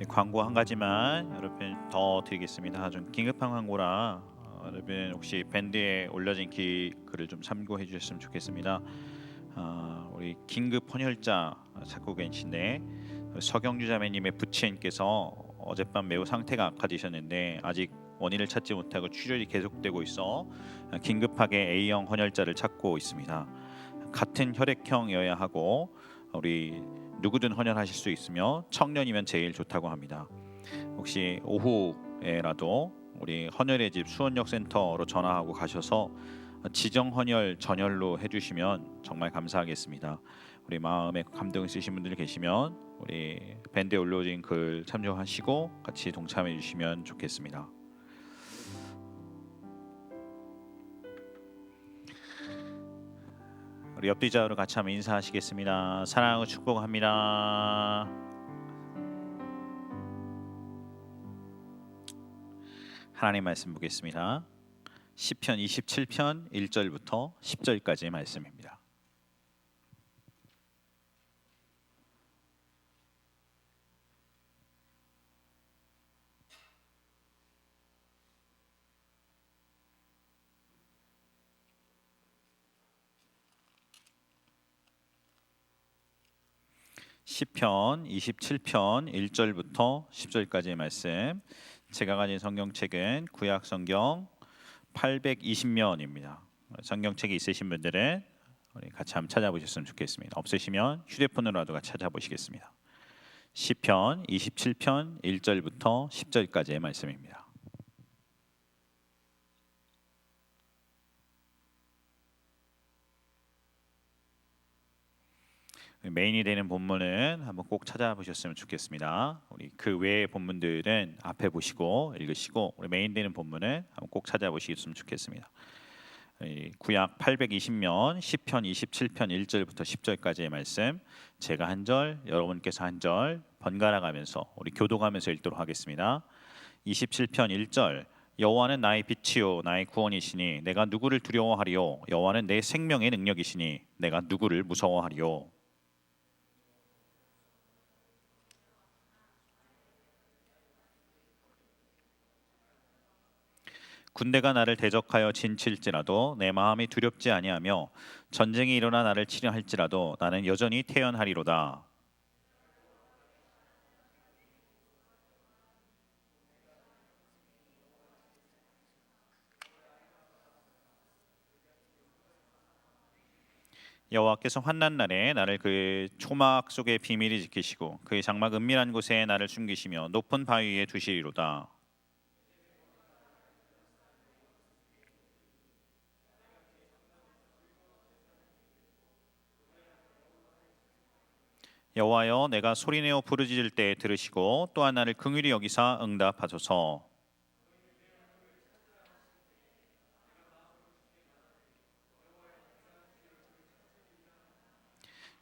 광고 한 가지만 여러분 더 드리겠습니다. 좀 긴급한 광고라 여러분 혹시 밴드에 올려진 글을 좀 참고해 주셨으면 좋겠습니다. 우리 긴급 헌혈자 찾고 계신데 서경주 자매님의 부친께서 어젯밤 매우 상태가 악화되셨는데 아직 원인을 찾지 못하고 출혈이 계속되고 있어 긴급하게 A형 헌혈자를 찾고 있습니다. 같은 혈액형이어야 하고 우리 누구든 헌혈하실 수 있으며 청년이면 제일 좋다고 합니다. 혹시 오후에라도 우리 헌혈의 집 수원역 센터로 전화하고 가셔서 지정 헌혈 전열로 해주시면 정말 감사하겠습니다. 우리 마음에 감동 있으신 분들 계시면 우리 밴드에 올려진 글 참조하시고 같이 동참해 주시면 좋겠습니다. 우리 옆뒤자로 같이 한번 인사하시겠습니다. 사랑하고 축복합니다. 하나님 말씀 보겠습니다. 시편 27편 1절부터 10절까지의 말씀입니다. 시편 27편 1절부터 10절까지의 말씀. 제가 가진 성경책은 구약 성경 820면입니다. 성경책이 있으신 분들은 우리 같이 한번 찾아보셨으면 좋겠습니다. 없으시면 휴대폰으로라도 같이 찾아보시겠습니다. 시편 27편 1절부터 10절까지의 말씀입니다. 메인이 되는 본문은 한번 꼭 찾아보셨으면 좋겠습니다. 우리 그 외의 본문들은 앞에 보시고 읽으시고 우리 메인 되는 본문은 한번 꼭 찾아보시겠으면 좋겠습니다. 구약 820면 시편 27편 1절부터 10절까지의 말씀, 제가 한 절, 여러분께서 한 절 번갈아 가면서 우리 교독하면서 읽도록 하겠습니다. 27편 1절, 여호와는 나의 빛이요 나의 구원이시니 내가 누구를 두려워하리요. 여호와는 내 생명의 능력이시니 내가 누구를 무서워하리요. 군대가 나를 대적하여 진칠지라도 내 마음이 두렵지 아니하며 전쟁이 일어나 나를 치려 할지라도 나는 여전히 태연하리로다. 여호와께서 환난 날에 나를 그의 초막 속에 비밀히 지키시고 그의 장막 은밀한 곳에 나를 숨기시며 높은 바위 위에 두시리로다. 여호와여, 내가 소리내어 부르짖을 때 들으시고 또한 나를 긍휼히 여기사 응답하소서.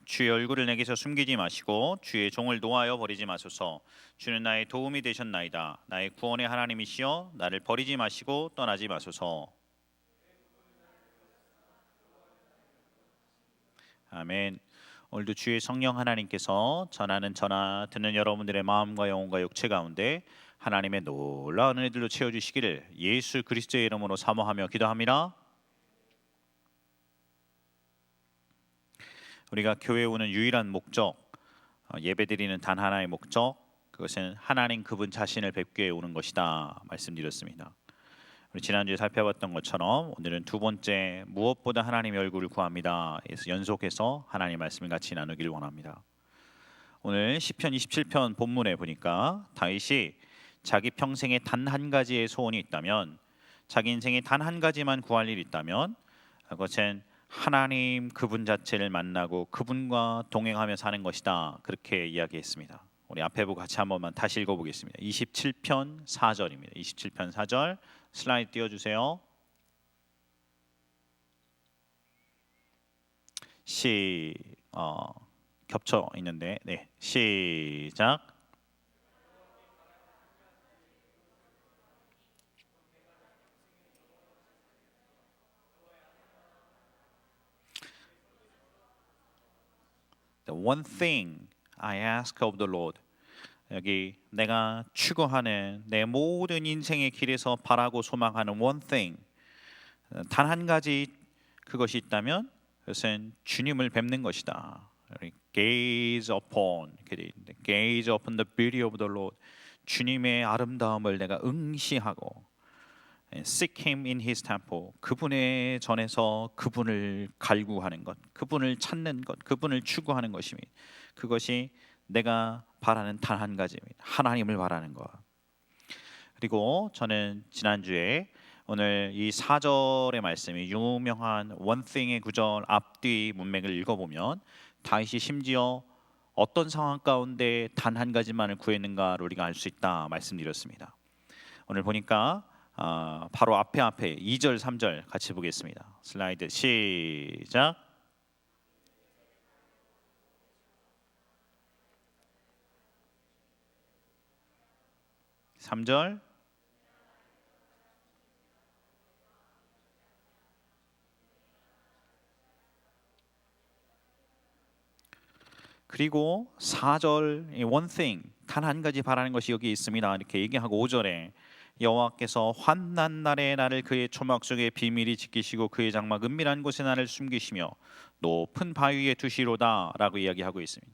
주의 얼굴을 내게서 숨기지 마시고 주의 종을 노하여 버리지 마소서. 주는 나의 도움이 되셨나이다. 나의 구원의 하나님이시여, 나를 버리지 마시고 떠나지 마소서. 아멘. 오늘도 주의 성령 하나님께서 전하는 전하 듣는 여러분들의 마음과 영혼과 육체 가운데 하나님의 놀라운 은혜들로 채워주시기를 예수 그리스도의 이름으로 사모하며 기도합니다. 우리가 교회에 오는 유일한 목적, 예배드리는 단 하나의 목적, 그것은 하나님 그분 자신을 뵙기 위해 오는 것이다 말씀드렸습니다. 우리 지난주에 살펴봤던 것처럼 오늘은 두 번째, 무엇보다 하나님의 얼굴을 구합니다. 그래서 연속해서 하나님 말씀을 같이 나누기를 원합니다. 오늘 시편 27편 본문에 보니까 다윗이 자기 평생에 단 한 가지의 소원이 있다면, 자기 인생에 단 한 가지만 구할 일이 있다면 그것은 하나님 그분 자체를 만나고 그분과 동행하며 사는 것이다, 그렇게 이야기했습니다. 우리 앞에 보고 같이 한 번만 다시 읽어보겠습니다. 27편 4절입니다. 27편 4절 슬라이드 띄워주세요. 겹쳐 있는데 시작. The one thing I ask of the Lord. 여기 내가 추구하는 내 모든 인생의 길에서 바라고 소망하는 one thing, 단 한 가지 그것이 있다면 그것은 주님을 뵙는 것이다. Gaze upon, gaze upon the beauty of the Lord. 주님의 아름다움을 내가 응시하고 Seek him in his temple. 그분의 전에서 그분을 갈구하는 것, 그분을 찾는 것, 그분을 추구하는 것이니 그것이 내가 바라는 단 한 가지입니다. 하나님을 바라는 것. 그리고 저는 지난주에 오늘 이 4절의 말씀이 유명한 one thing의 구절 앞뒤 문맥을 읽어보면 다윗이 심지어 어떤 상황 가운데 단 한 가지만을 구했는가를 우리가 알 수 있다 말씀드렸습니다. 오늘 보니까 바로 앞에 2절 3절 같이 보겠습니다. 슬라이드 시작. 3절 그리고 4절 one thing 단 한 가지 바라는 것이 여기 있습니다. 이렇게 얘기하고 5절에 여호와께서 환난 날에 나를 그의 초막 속에 비밀히 지키시고 그의 장막 은밀한 곳에 나를 숨기시며 높은 바위 위에 두시로다 라고 이야기하고 있습니다.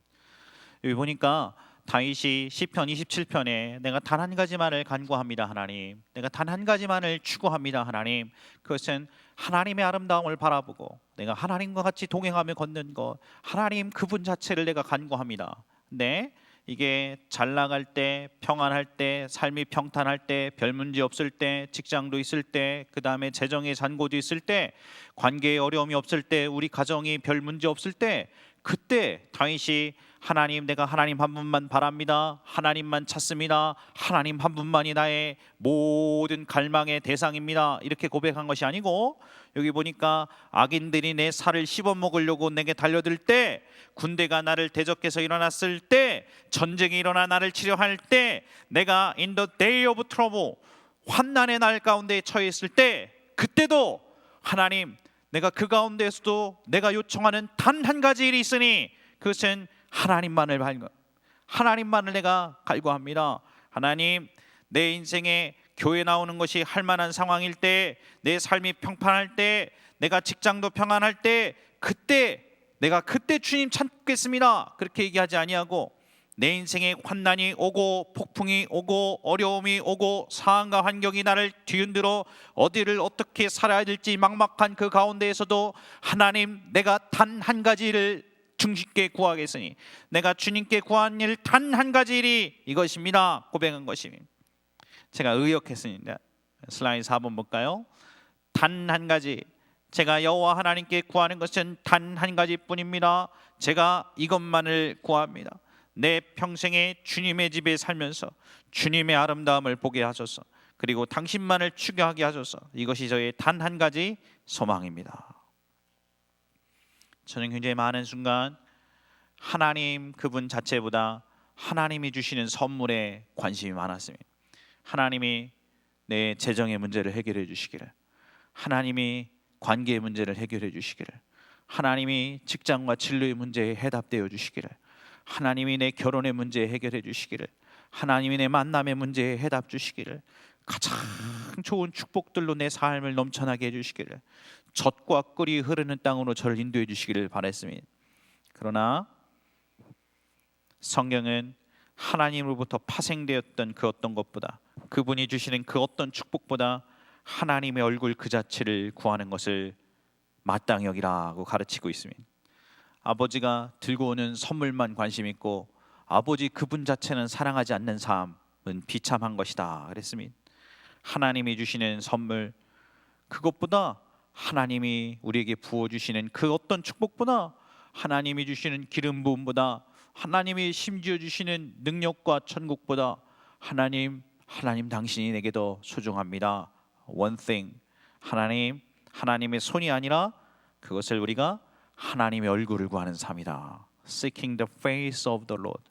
여기 보니까 다윗이 시편 27편에 내가 단 한 가지만을 간구합니다 하나님, 내가 단 한 가지만을 추구합니다 하나님, 그것은 하나님의 아름다움을 바라보고 내가 하나님과 같이 동행하며 걷는 것, 하나님 그분 자체를 내가 간구합니다. 네, 이게 잘 나갈 때, 평안할 때, 삶이 평탄할 때, 별 문제 없을 때, 직장도 있을 때, 그 다음에 재정의 잔고도 있을 때, 관계에 어려움이 없을 때, 우리 가정이 별 문제 없을 때, 그때 다윗이 하나님, 내가 하나님 한 분만 바랍니다, 하나님만 찾습니다, 하나님 한 분만이 나의 모든 갈망의 대상입니다, 이렇게 고백한 것이 아니고, 여기 보니까 악인들이 내 살을 씹어먹으려고 내게 달려들 때, 군대가 나를 대적해서 일어났을 때, 전쟁이 일어나 나를 치료할 때, 내가 in the day of trouble, 환난의 날 가운데 처해 있을 때, 그때도 하나님, 내가 그 가운데에서도 내가 요청하는 단 한 가지 일이 있으니 그것은 하나님만을 내가 갈구합니다. 하나님, 내 인생에 교회 나오는 것이 할 만한 상황일 때, 내 삶이 평판할 때, 내가 직장도 평안할 때, 내가 그때 주님 찾겠습니다, 그렇게 얘기하지 아니하고 내 인생에 환난이 오고 폭풍이 오고 어려움이 오고 상황과 환경이 나를 뒤흔들어 어디를 어떻게 살아야 될지 막막한 그 가운데에서도 하나님, 내가 단 한 가지를 중심께 구하겠으니 내가 주님께 구한 일 단 한 가지 일이 이것입니다 고백한 것입니다. 제가 의역했습니다. 슬라이드 4번 볼까요? 단 한 가지, 제가 여호와 하나님께 구하는 것은 단 한 가지뿐입니다. 제가 이것만을 구합니다. 내 평생에 주님의 집에 살면서 주님의 아름다움을 보게 하소서. 그리고 당신만을 추구하게 하소서. 이것이 저의 단 한 가지 소망입니다. 저는 굉장히 많은 순간 하나님 그분 자체보다 하나님이 주시는 선물에 관심이 많았습니다. 하나님이 내 재정의 문제를 해결해 주시기를, 하나님이 관계의 문제를 해결해 주시기를, 하나님이 직장과 진로의 문제에 해답되어 주시기를, 하나님이 내 결혼의 문제에 해결해 주시기를, 하나님이 내 만남의 문제에 해답 주시기를, 가장 좋은 축복들로 내 삶을 넘쳐나게 해주시기를, 젖과 꿀이 흐르는 땅으로 저를 인도해 주시기를 바랬습니다. 그러나 성경은 하나님으로부터 파생되었던 그 어떤 것보다, 그분이 주시는 그 어떤 축복보다 하나님의 얼굴 그 자체를 구하는 것을 마땅히 여기라고 가르치고 있습니다. 아버지가 들고 오는 선물만 관심 있고 아버지 그분 자체는 사랑하지 않는 삶은 비참한 것이다 그랬습니다. 하나님이 주시는 선물, 그것보다 하나님이 우리에게 부어주시는 그 어떤 축복보다, 하나님이 주시는 기름 부음보다, 하나님이 심지어 주시는 능력과 천국보다 하나님 당신이 내게 더 소중합니다. One thing, 하나님의 손이 아니라 그것을 우리가 하나님의 얼굴을 구하는 삶이다. Seeking the face of the Lord.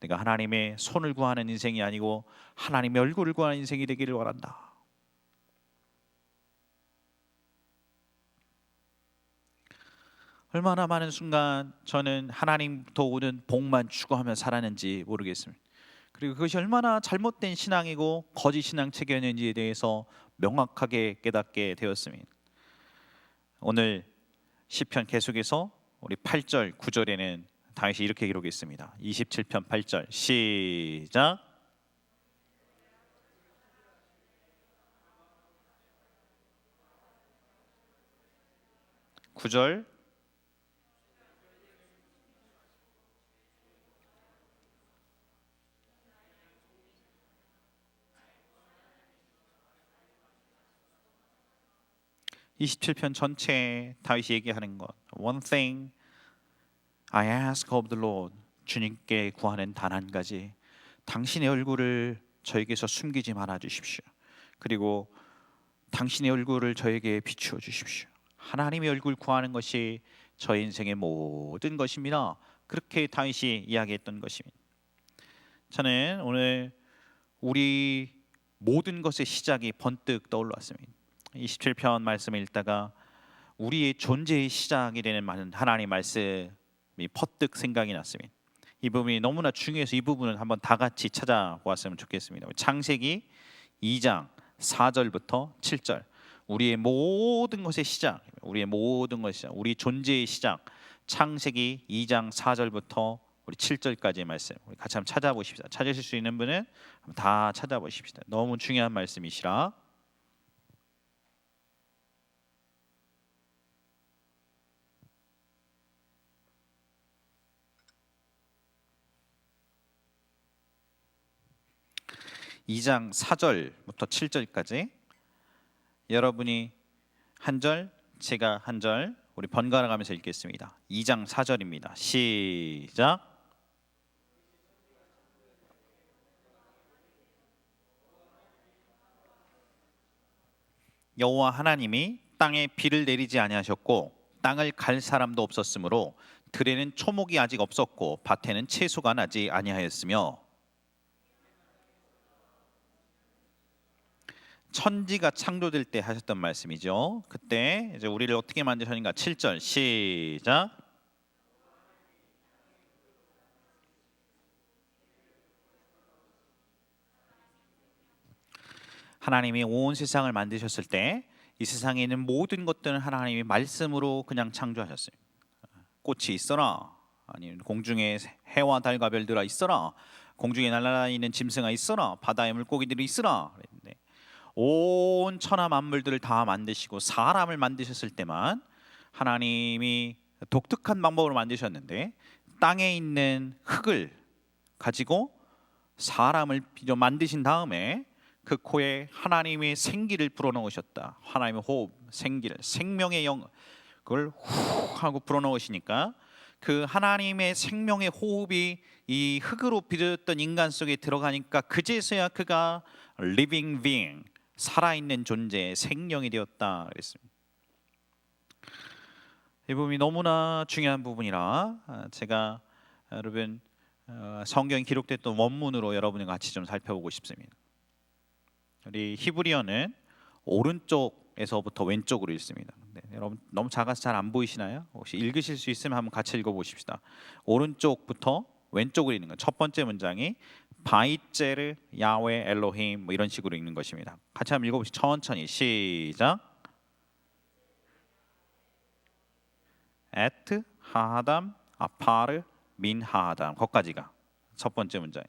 내가 하나님의 손을 구하는 인생이 아니고 하나님의 얼굴을 구하는 인생이 되기를 원한다. 얼마나 많은 순간 저는 하나님부터 오는 복만 추구하며 살았는지 모르겠습니다. 그리고 그것이 얼마나 잘못된 신앙이고 거짓 신앙 체계였는지에 대해서 명확하게 깨닫게 되었습니다. 오늘 시편 계속해서 우리 8절 9절에는 다윗이 이렇게 기록했습니다. 27편 8절 시작. 9절 (27편) 전체에 다윗이 얘기하는 것, One thing I ask of the Lord, 주님께 구하는 단 한 가지, 당신의 얼굴을 저에게서 숨기지 말아 주십시오. 그리고 당신의 얼굴을 저에게 비추어 주십시오. 하나님의 얼굴 구하는 것이 저의 인생의 모든 것입니다. 그렇게 다윗이 이야기했던 것입니다. 저는 오늘 우리 모든 것의 시작이 번뜩 떠올랐습니다. 27편 말씀을 읽다가 우리의 존재의 시작이 되는 하나님 말씀이 퍼뜩 생각이 났습니다. 이 부분이 너무나 중요해서 이 부분을 한번 다 같이 찾아보았으면 좋겠습니다. 창세기 2장 4절부터 7절, 우리의 모든 것의 시작, 우리의 모든 것의 시작, 우리 존재의 시작, 창세기 2장 4절부터 우리 7절까지의 말씀, 우리 같이 한번 찾아보십시다. 찾으실 수 있는 분은 다 찾아보십시다. 너무 중요한 말씀이시라. (2장 4절부터 7절까지) 여러분이 한 절, 제가 한 절, 우리 번갈아 가면서 읽겠습니다. 2장 4절입니다. 시작. 여호와 하나님이 땅에 비를 내리지 아니하셨고 땅을 갈 사람도 없었으므로 들에는 초목이 아직 없었고 밭에는 채소가 나지 아니하였으며, 천지가 창조될 때 하셨던 말씀이죠. 그때 이제 우리를 어떻게 만드셨는가. 7절 시작. 하나님이 온 세상을 만드셨을 때 이 세상에 있는 모든 것들은 하나님이 말씀으로 그냥 창조하셨어요. 꽃이 있어라, 아니면 공중에 해와 달과 별들아 있어라, 공중에 날아다니는 짐승아 있어라, 바다의 물고기들이 있어라. 그랬는데 온 천하 만물들을 다 만드시고 사람을 만드셨을 때만 하나님이 독특한 방법으로 만드셨는데, 땅에 있는 흙을 가지고 사람을 만드신 다음에 그 코에 하나님의 생기를 불어넣으셨다. 하나님의 호흡, 생기를, 생명의 영, 그걸 후 하고 불어넣으시니까 그 하나님의 생명의 호흡이 이 흙으로 빚어졌던 인간 속에 들어가니까 그제서야 그가 living being, 살아있는 존재, 생명이 되었다 그랬습니다. 이 부분이 너무나 중요한 부분이라 제가 여러분 성경에 기록됐던 원문으로 여러분과 같이 좀 살펴보고 싶습니다. 우리 히브리어는 오른쪽에서부터 왼쪽으로 읽습니다. 네, 여러분 너무 작아서 잘 안 보이시나요? 혹시 읽으실 수 있으면 한번 같이 읽어보십시다. 오른쪽부터 왼쪽으로 읽는 것. 첫 번째 문장이 바이제르 야훼 엘로힘, 뭐 이런 식으로 읽는 것입니다. 같이 한번 읽어보시죠. 천천히 시작. 에트 하하담 아파르 민 하하담, 거기까지가 첫 번째 문장.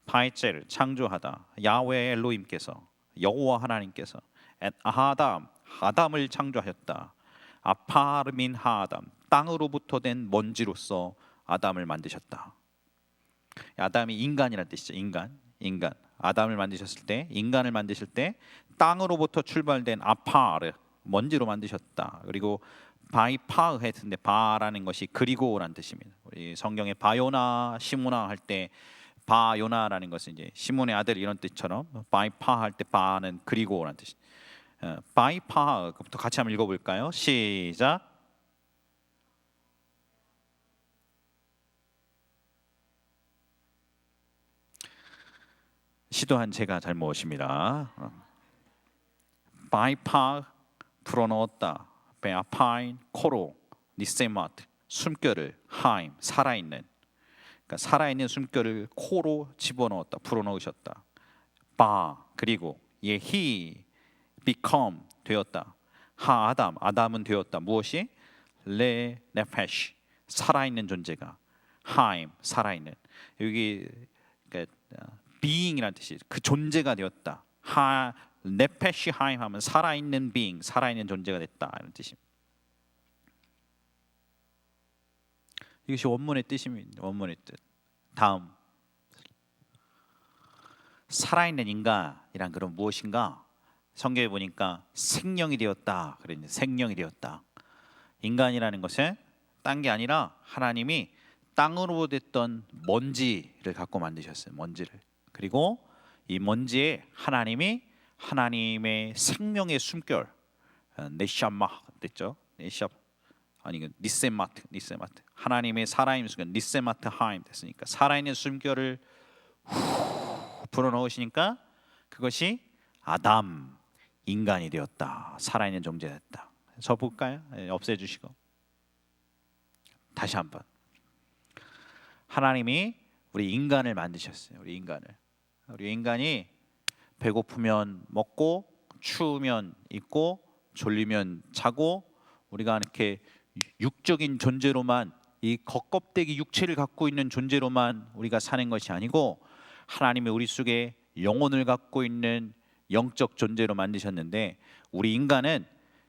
바이제르 창조하다, 야훼 엘로힘께서, 여호와 하나님께서, 엣 아하담 하담을 창조하셨다, 아파르 민 하하담 땅으로부터 된 먼지로서 아담을 만드셨다. 아담이 인간이라는 뜻이죠. 인간. 아담을 만드셨을 때, 인간을 만드실 때 땅으로부터 출발된 아파르, 먼지로 만드셨다. 그리고 바이파흐 했는데 바라는 것이 그리고라는 뜻입니다. 우리 성경에 바요나 시므나 할 때 바요나라는 것은 이제 시몬의 아들 이런 뜻처럼 바이파 할 때 바는 그리고라는 뜻이. 바이파부터 같이 한번 읽어볼까요? 시작. 시도한 제가 잘못입니다. 바이파 불어넣었다, 베아파인 코로 니세마트 숨결을, 하임 살아있는. 그러니까 살아있는 숨결을 코로 집어넣었다, 불어넣으셨다. 바, 그리고 he become 되었다. 하 아담, 아담은 되었다. 무엇이? 레 네페시, 살아있는 존재가. 하임, 살아있는. 여기 그러니까 being이라는 뜻이 그 존재가 되었다. 하 네페시 하임 하면 살아있는 being, 살아있는 존재가 됐다 이런 뜻입니다. 이것이 원문의 뜻입니다. 원문의 뜻. 다음, 살아있는 인간이란 그런 무엇인가? 성경에 보니까 생명이 되었다. 그랬는데 생명이 되었다. 인간이라는 것은 딴 게 아니라 하나님이 땅으로 됐던 먼지를 갖고 만드셨어요. 먼지를. 그리고 이 먼지에 하나님이 하나님의 생명의 숨결, 네샤마 됐죠? 네샤 아니 니세마트 하나님의 살아있는 숨결 니세마트 하임 됐으니까 살아있는 숨결을 불어넣으시니까 그것이 아담, 인간이 되었다. 살아있는 존재가 됐다. 접을까요? 없애주시고 다시 한번. 하나님이 우리 인간을 만드셨어요. 우리 인간이 배고프면 먹고, 추우면 입고, 졸리면 자고, 우리가 이렇게 육적인 존재로만, 이 겉껍데기 육체를 갖고 있는 존재로만 우리가 사는 것이 아니고 하나님이 우리 속에 영혼을 갖고 있는 영적 존재로 만드셨는데, 우리 인간은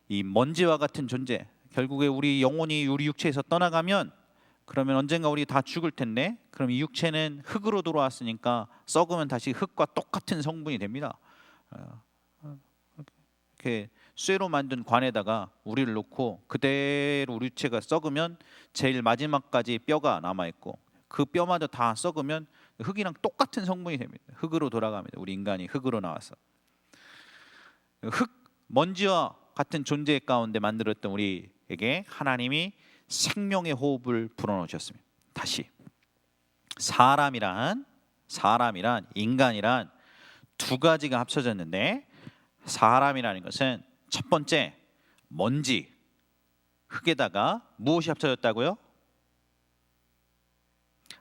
이 먼지와 같은 존재, 결국에 우리 영혼이 우리 육체에서 떠나가면 그러면 언젠가 우리 다 죽을 텐데, 그럼 이 육체는 흙으로 돌아왔으니까 썩으면 다시 흙과 똑같은 성분이 됩니다. 이렇게 쇠로 만든 관에다가 우리를 놓고 그대로 우리 육체가 썩으면 제일 마지막까지 뼈가 남아있고 그 뼈마저 다 썩으면 흙이랑 똑같은 성분이 됩니다. 흙으로 돌아갑니다. 우리 인간이 흙으로 나와서 흙, 먼지와 같은 존재 가운데 만들었던 우리에게 하나님이 생명의 호흡을 불어넣으셨습니다. 다시 사람이란 인간이란 두 가지가 합쳐졌는데, 사람이라는 것은 첫 번째 먼지, 흙에다가 무엇이 합쳐졌다고요?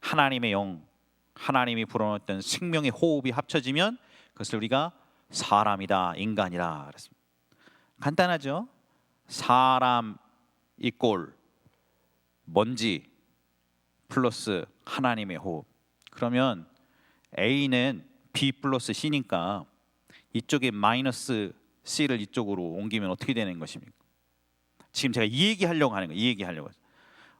하나님의 영, 하나님이 불어넣었던 생명의 호흡이 합쳐지면 그것을 우리가 사람이다, 인간이라 그랬습니다. 간단하죠? 사람 이꼴 먼지 플러스 하나님의 호흡. 그러면 A는 B 플러스 C니까 이쪽에 마이너스 C를 이쪽으로 옮기면 어떻게 되는 것입니까? 지금 제가 이 얘기하려고 하는 거예요. 이 얘기하려고.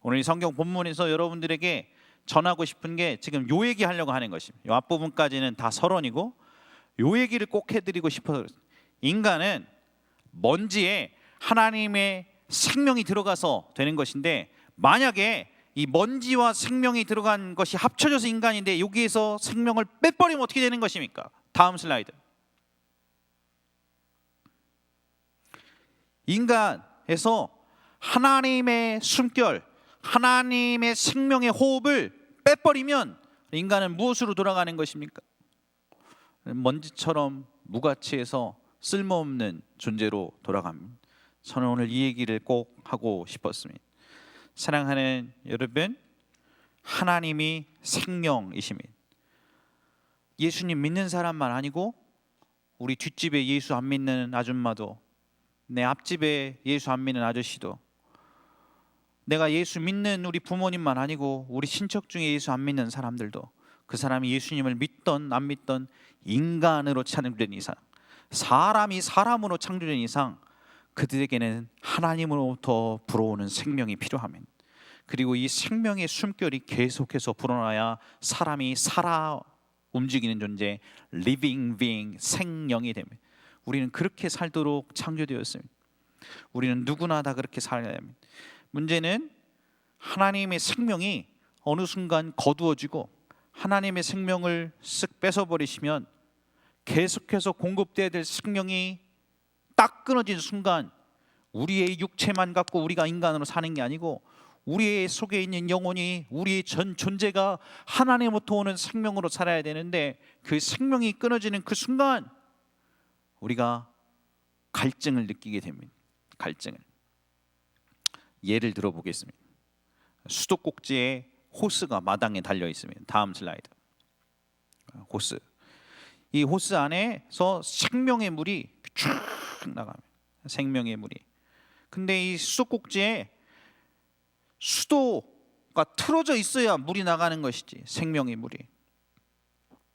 오늘 이 성경 본문에서 여러분들에게 전하고 싶은 게 지금 요 얘기하려고 하는 것입니다. 요 앞부분까지는 다 서론이고 요 얘기를 꼭 해드리고 싶어서. 인간은 먼지에 하나님의 생명이 들어가서 되는 것인데, 만약에 이 먼지와 생명이 들어간 것이 합쳐져서 인간인데 여기에서 생명을 빼버리면 어떻게 되는 것입니까? 다음 슬라이드. 인간에서 하나님의 숨결, 하나님의 생명의 호흡을 빼버리면 인간은 무엇으로 돌아가는 것입니까? 먼지처럼 무가치해서 쓸모없는 존재로 돌아갑니다. 저는 오늘 이 얘기를 꼭 하고 싶었습니다. 사랑하는 여러분, 하나님이 생명이십니다. 예수님 믿는 사람만 아니고 우리 뒷집에 예수 안 믿는 아줌마도, 내 앞집에 예수 안 믿는 아저씨도, 내가 예수 믿는 우리 부모님만 아니고 우리 친척 중에 예수 안 믿는 사람들도, 그 사람이 예수님을 믿던 안 믿던 인간으로 창조된 이상, 사람이 사람으로 창조된 이상 그들에게는 하나님으로부터 불어오는 생명이 필요합니다. 그리고 이 생명의 숨결이 계속해서 불어나야 사람이 살아 움직이는 존재, living being, 생명이 됩니다. 우리는 그렇게 살도록 창조되었습니다. 우리는 누구나 다 그렇게 살아야 합니다. 문제는 하나님의 생명이 어느 순간 거두어지고 하나님의 생명을 쓱 뺏어버리시면 계속해서 공급돼야 될 생명이 딱 끊어진 순간 우리의 육체만 갖고 우리가 인간으로 사는 게 아니고 우리의 속에 있는 영혼이, 우리의 전 존재가 하나님으로부터 오는 생명으로 살아야 되는데, 그 생명이 끊어지는 그 순간 우리가 갈증을 느끼게 됩니다. 갈증을. 예를 들어 보겠습니다. 수도꼭지에 호스가 마당에 달려 있습니다. 다음 슬라이드. 호스. 이 호스 안에서 생명의 물이 쭉 나갑니다. 생명의 물이. 근데 이 수도꼭지에 수도가 틀어져 있어야 물이 나가는 것이지, 생명의 물이.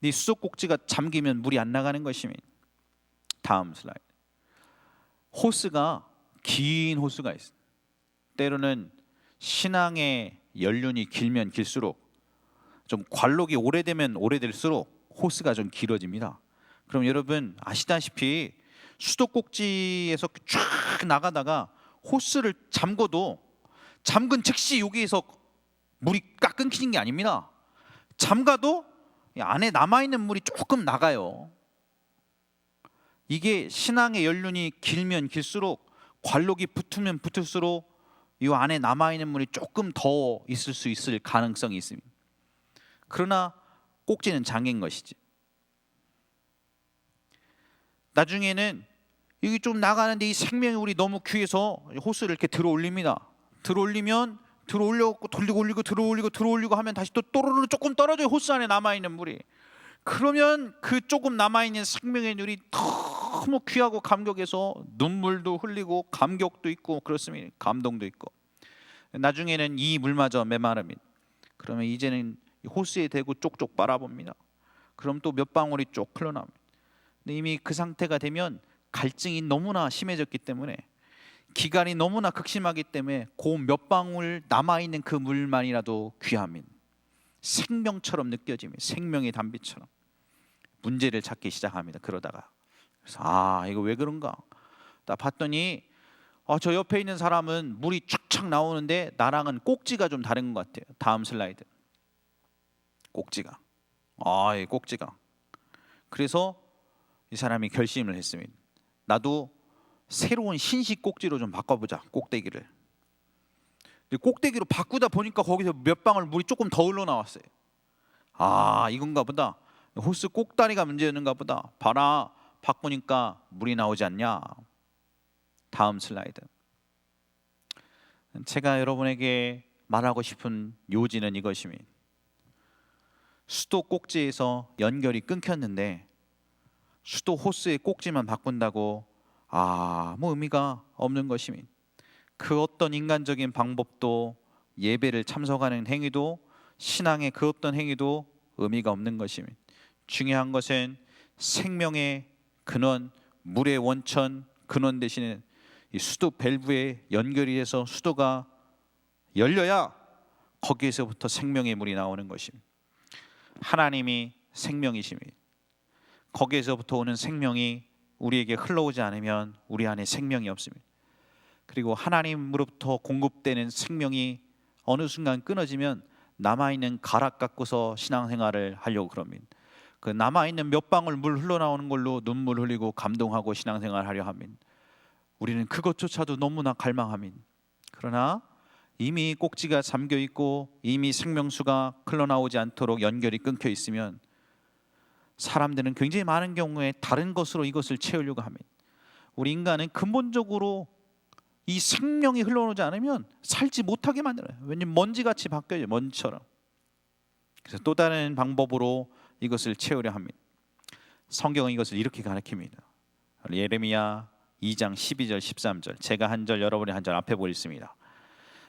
이 수도꼭지가 잠기면 물이 안 나가는 것입니다. 다음 슬라이드. 호스가 긴 호스가 있습니다. 때로는 신앙의 연륜이 길면 길수록, 좀 관록이 오래되면 오래될수록 호스가 좀 길어집니다. 그럼 여러분 아시다시피 수도꼭지에서 쫙 나가다가 호스를 잠궈도 잠근 즉시 여기에서 물이 딱 끊기는 게 아닙니다. 잠가도 안에 남아있는 물이 조금 나가요. 이게 신앙의 연륜이 길면 길수록, 관록이 붙으면 붙을수록 이 안에 남아있는 물이 조금 더 있을 수 있을 가능성이 있습니다. 그러나 꼭지는 잠긴 것이지. 나중에는 여기 좀 나가는데 이 생명의 물이 너무 귀해서 호스를 이렇게 들어 올립니다. 들어 올리면 들어 올려고 돌리고 올리고 들어 올리고 들어 올리고 하면 다시 또 또르르 조금 떨어져요. 호스 안에 남아있는 물이. 그러면 그 조금 남아있는 생명의 물이 너무 귀하고 감격해서 눈물도 흘리고 감격도 있고 그렇습니다. 감동도 있고. 나중에는 이 물마저 메마릅니다. 그러면 이제는 호스에 대고 쪽쪽 빨아봅니다. 그럼 또 몇 방울이 쪽 흘러나옵니다. 근데 이미 그 상태가 되면 갈증이 너무나 심해졌기 때문에, 기간이 너무나 극심하기 때문에 그 몇 방울 남아있는 그 물만이라도 귀합니다. 생명처럼 느껴집니다. 생명의 단비처럼. 문제를 찾기 시작합니다. 그러다가 그래서 이거 왜 그런가? 나 봤더니 저 옆에 있는 사람은 물이 쫙쫙 나오는데 나랑은 꼭지가 좀 다른 것 같아요. 다음 슬라이드. 꼭지가. 이 꼭지가. 그래서 이 사람이 결심을 했습니다. 나도 새로운 신식 꼭지로 좀 바꿔보자. 꼭대기를. 꼭대기로 바꾸다 보니까 거기서 몇 방울 물이 조금 더 흘러나왔어요. 이건가 보다. 호스 꼭다리가 문제였는가 보다. 봐라, 바꾸니까 물이 나오지 않냐. 다음 슬라이드. 제가 여러분에게 말하고 싶은 요지는 이것입니다. 수도 꼭지에서 연결이 끊겼는데 수도 호스의 꼭지만 바꾼다고 아무 의미가 없는 것입니다. 그 어떤 인간적인 방법도, 예배를 참석하는 행위도, 신앙의 그 어떤 행위도 의미가 없는 것입니다. 중요한 것은 생명의 근원, 물의 원천 근원 대신에 이 수도 밸브에 연결이 돼서 수도가 열려야 거기에서부터 생명의 물이 나오는 것입니다. 하나님이 생명이십니다. 거기에서부터 오는 생명이 우리에게 흘러오지 않으면 우리 안에 생명이 없습니다. 그리고 하나님으로부터 공급되는 생명이 어느 순간 끊어지면 남아있는 가락 갖고서 신앙생활을 하려고 그럽니다. 그 남아있는 몇 방울 물 흘러나오는 걸로 눈물 흘리고 감동하고 신앙생활을 하려 합니다. 우리는 그것조차도 너무나 갈망합니다. 그러나 이미 꼭지가 잠겨 있고 이미 생명수가 흘러나오지 않도록 연결이 끊겨 있으면 사람들은 굉장히 많은 경우에 다른 것으로 이것을 채우려고 합니다. 우리 인간은 근본적으로 이 생명이 흘러오지 않으면 살지 못하게 만들어요. 왜냐하면 먼지같이 바뀌어요. 먼지처럼. 그래서 또 다른 방법으로 이것을 채우려 합니다. 성경은 이것을 이렇게 가르칩니다. 예레미야 2장 12절 13절. 제가 한 절, 여러분이 한 절 앞에 보겠습니다.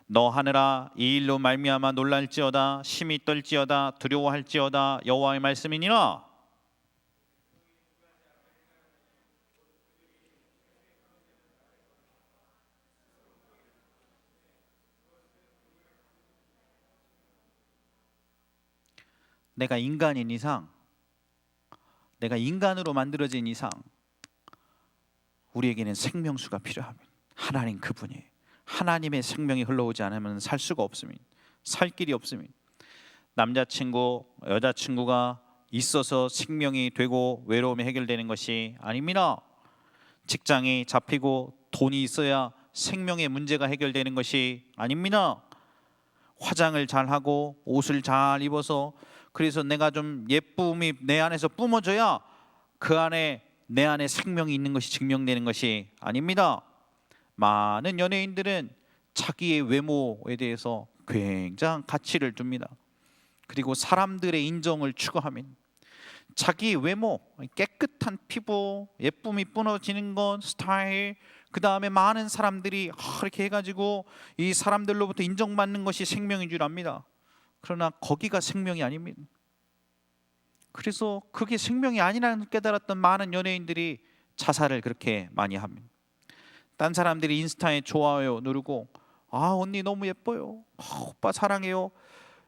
너 하늘아, 이 일로 말미암아 놀랄지어다, 심히 떨지어다, 두려워할지어다. 여호와의 말씀이니라. 내가 인간인 이상, 내가 인간으로 만들어진 이상 우리에게는 생명수가 필요합니다. 하나님 그분이, 하나님의 생명이 흘러오지 않으면 살 수가 없습니다. 살 길이 없습니다. 남자친구, 여자친구가 있어서 생명이 되고 외로움이 해결되는 것이 아닙니다. 직장이 잡히고 돈이 있어야 생명의 문제가 해결되는 것이 아닙니다. 화장을 잘하고 옷을 잘 입어서, 그래서 내가 좀 예쁨이 내 안에서 뿜어져야 그 안에 내 안에 생명이 있는 것이 증명되는 것이 아닙니다. 많은 연예인들은 자기의 외모에 대해서 굉장한 가치를 둡니다. 그리고 사람들의 인정을 추구하며 자기 외모, 깨끗한 피부, 예쁨이 끊어지는 것, 스타일, 그 다음에 많은 사람들이 이렇게 해가지고 이 사람들로부터 인정받는 것이 생명인 줄 압니다. 그러나 거기가 생명이 아닙니다. 그래서 그게 생명이 아니라는 깨달았던 많은 연예인들이 자살을 그렇게 많이 합니다. 딴 사람들이 인스타에 좋아요 누르고 언니 너무 예뻐요, 오빠 사랑해요,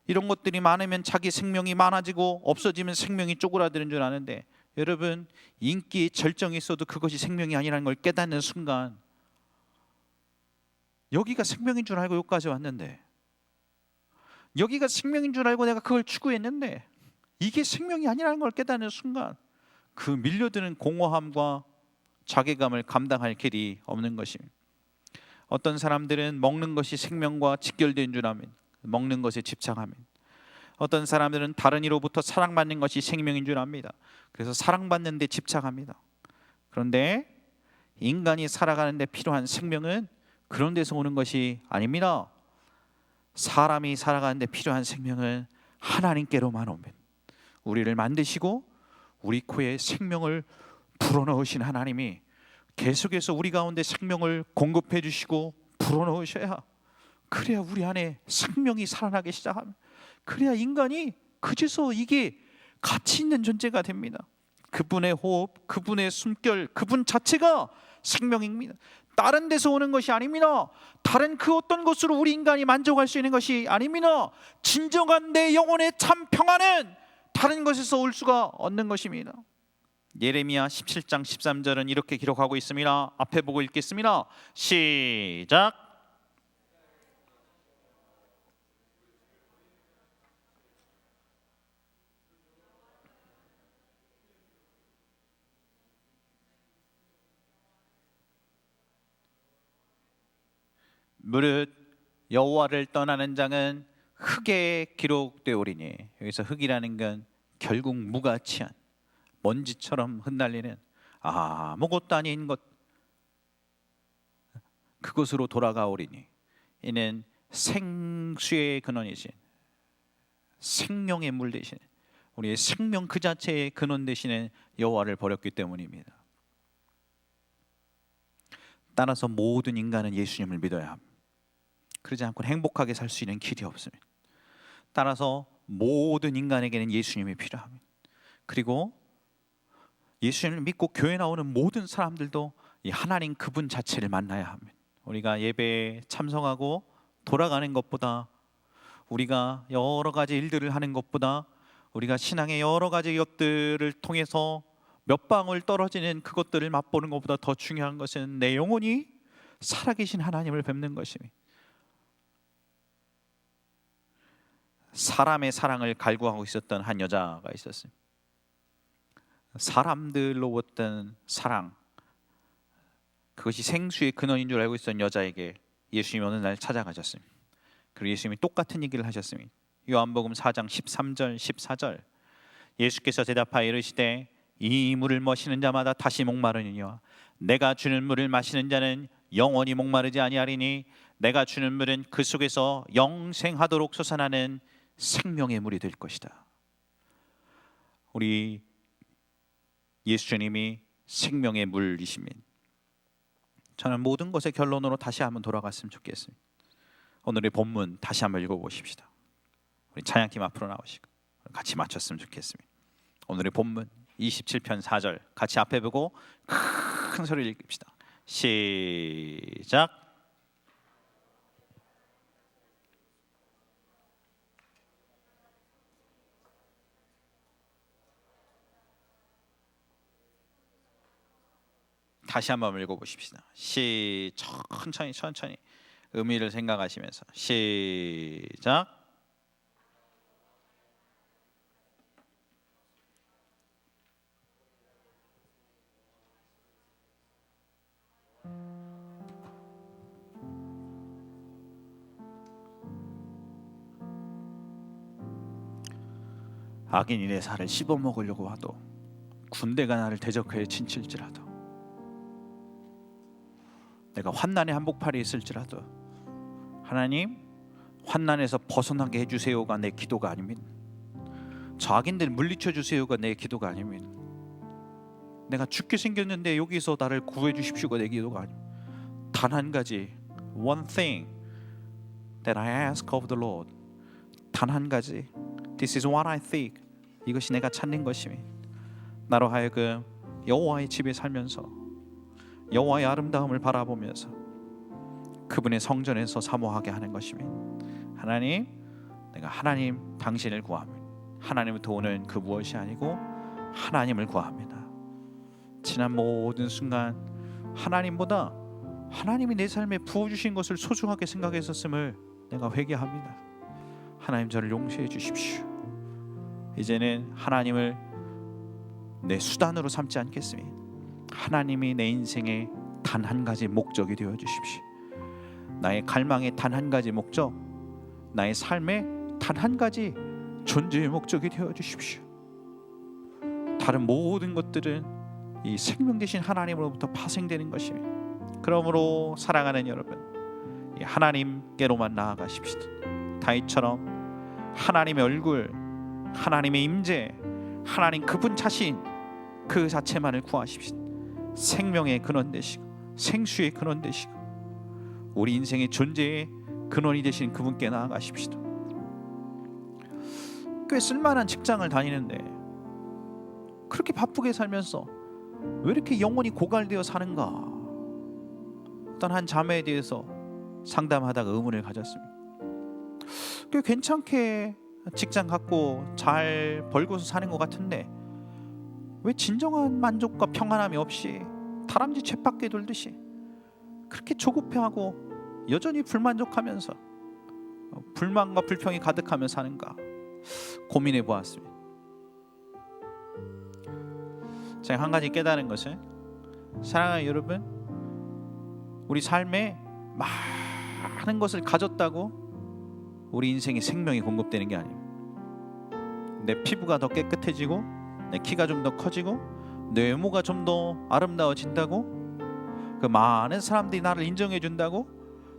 이런 것들이 많으면 자기 생명이 많아지고 없어지면 생명이 쪼그라드는 줄 아는데, 여러분 인기의 절정이 있어도 그것이 생명이 아니라는 걸 깨닫는 순간 여기가 생명인 줄 알고 여기까지 왔는데, 여기가 생명인 줄 알고 내가 그걸 추구했는데 이게 생명이 아니라는 걸 깨닫는 순간 그 밀려드는 공허함과 자괴감을 감당할 길이 없는 것입니다. 어떤 사람들은 먹는 것이 생명과 직결된 줄 압니다. 먹는 것에 집착합니다. 어떤 사람들은 다른 이로부터 사랑받는 것이 생명인 줄 압니다. 그래서 사랑받는 데 집착합니다. 그런데 인간이 살아가는 데 필요한 생명은 그런 데서 오는 것이 아닙니다. 사람이 살아가는 데 필요한 생명은 하나님께로만 옵니다. 우리를 만드시고 우리 코에 생명을 불어넣으신 하나님이 계속해서 우리 가운데 생명을 공급해 주시고 불어넣으셔야, 그래야 우리 안에 생명이 살아나기 시작합니다. 그래야 인간이 그제서 이게 가치 있는 존재가 됩니다. 그분의 호흡, 그분의 숨결, 그분 자체가 생명입니다. 다른 데서 오는 것이 아닙니다. 다른 그 어떤 것으로 우리 인간이 만족할 수 있는 것이 아닙니다. 진정한 내 영혼의 참 평안은 다른 것에서 올 수가 없는 것입니다. 예레미야 17장 13절은 이렇게 기록하고 있습니다. 앞에 보고 읽겠습니다. 시작. 무릇 여호와를 떠나는 자는 흙에 기록되오리니, 여기서 흙이라는 건 결국 무가치한 먼지처럼 흩날리는 아무것도 아닌 것, 그것으로 돌아가오리니 이는 생수의 근원이신, 생명의 물 대신 우리의 생명 그 자체의 근원 되시는 여호와를 버렸기 때문입니다. 따라서 모든 인간은 예수님을 믿어야 합니다. 그러지 않고는 행복하게 살 수 있는 길이 없습니다. 따라서 모든 인간에게는 예수님이 필요합니다. 그리고 예수님을 믿고 교회 나오는 모든 사람들도 이 하나님 그분 자체를 만나야 합니다. 우리가 예배에 참석하고 돌아가는 것보다, 우리가 여러 가지 일들을 하는 것보다, 우리가 신앙의 여러 가지 것들을 통해서 몇 방울 떨어지는 그것들을 맛보는 것보다 더 중요한 것은 내 영혼이 살아계신 하나님을 뵙는 것입니다. 사람의 사랑을 갈구하고 있었던 한 여자가 있었습니다. 사람들로부터 사랑, 그것이 생수의 근원인 줄 알고 있었던 여자에게 예수님이 어느 날 찾아가셨습니다. 그리고 예수님이 똑같은 얘기를 하셨습니다. 요한복음 4장 13절 14절, 예수께서 대답하여 이르시되 이 물을 마시는 자마다 다시 목마르니와 내가 주는 물을 마시는 자는 영원히 목마르지 아니하리니 내가 주는 물은 그 속에서 영생하도록 솟아나는 생명의 물이 될 것이다. 우리 예수님이 생명의 물이십니다. 저는 모든 것의 결론으로 다시 한번 돌아갔으면 좋겠습니다. 오늘의 본문 다시 한번 읽어보십시다. 우리 찬양팀 앞으로 나오시고 같이 맞췄으면 좋겠습니다. 오늘의 본문 27편 4절 같이 앞에 보고 큰 소리를 읽읍시다. 시작. 다시 한번 읽어보십시다. 천천히 의미를 생각하시면서 시작. 악인이 내 살을 씹어먹으려고 하도, 군대가 나를 대적하여 친칠지라도, 내가 환난의 한복판에 있을지라도 하나님 환난에서 벗어나게 해주세요가 내 기도가 아닙니다. 저 악인들 물리쳐 주세요가 내 기도가 아닙니다. 내가 죽게 생겼는데 여기서 나를 구해 주십시오가 내 기도가 아닙니다. 단 한 가지, one thing that I ask of the Lord, 단 한 가지, this is what I think, 이것이 내가 찾는 것입니다. 나로 하여금 여호와의 집에 살면서 여호와의 아름다움을 바라보면서 그분의 성전에서 사모하게 하는 것입니다. 하나님, 내가 하나님 당신을 구합니다. 하나님부터 오는 그 무엇이 아니고 하나님을 구합니다. 지난 모든 순간 하나님보다 하나님이 내 삶에 부어주신 것을 소중하게 생각했었음을 내가 회개합니다. 하나님, 저를 용서해 주십시오. 이제는 하나님을 내 수단으로 삼지 않겠습니다. 하나님이 내 인생의 단 한 가지 목적이 되어 주십시오. 나의 갈망의 단 한 가지 목적, 나의 삶의 단 한 가지 존재의 목적이 되어 주십시오. 다른 모든 것들은 이 생명 되신 하나님으로부터 파생되는 것입니다. 그러므로 사랑하는 여러분, 이 하나님께로만 나아가십시다. 다윗처럼 하나님의 얼굴, 하나님의 임재, 하나님 그분 자신 그 자체만을 구하십시다. 생명의 근원 되시고 생수의 근원 되시고 우리 인생의 존재의 근원이 되신 그분께 나아가십시다. 꽤 쓸만한 직장을 다니는데 그렇게 바쁘게 살면서 왜 이렇게 영혼이 고갈되어 사는가? 어떤 한 자매에 대해서 상담하다가 의문을 가졌습니다. 꽤 괜찮게 직장 갖고 잘 벌고서 사는 것 같은데 왜 진정한 만족과 평안함이 없이 다람쥐 쳇바퀴 돌듯이 그렇게 조급해하고 여전히 불만족하면서 불만과 불평이 가득하며 사는가 고민해 보았습니다. 제가 한 가지 깨달은 것은, 사랑하는 여러분, 우리 삶에 많은 것을 가졌다고 우리 인생에 생명이 공급되는 게 아니에요. 내 피부가 더 깨끗해지고 내 키가 좀 더 커지고 내 외모가 좀 더 아름다워진다고, 그 많은 사람들이 나를 인정해 준다고,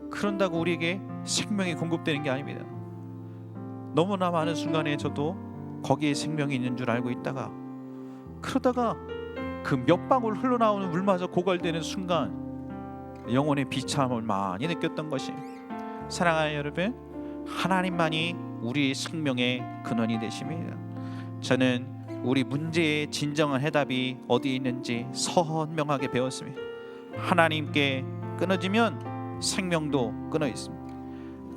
그런다고 우리에게 생명이 공급되는 게 아닙니다. 너무나 많은 순간에 저도 거기에 생명이 있는 줄 알고 있다가 그러다가 그 몇 방울 흘러나오는 물마저 고갈되는 순간 영혼의 비참함을 많이 느꼈던 것이, 사랑하는 여러분, 하나님만이 우리의 생명의 근원이 되십니다. 저는 우리 문제의 진정한 해답이 어디에 있는지 선명하게 배웠습니다. 하나님께 끊어지면 생명도 끊어 있습니다.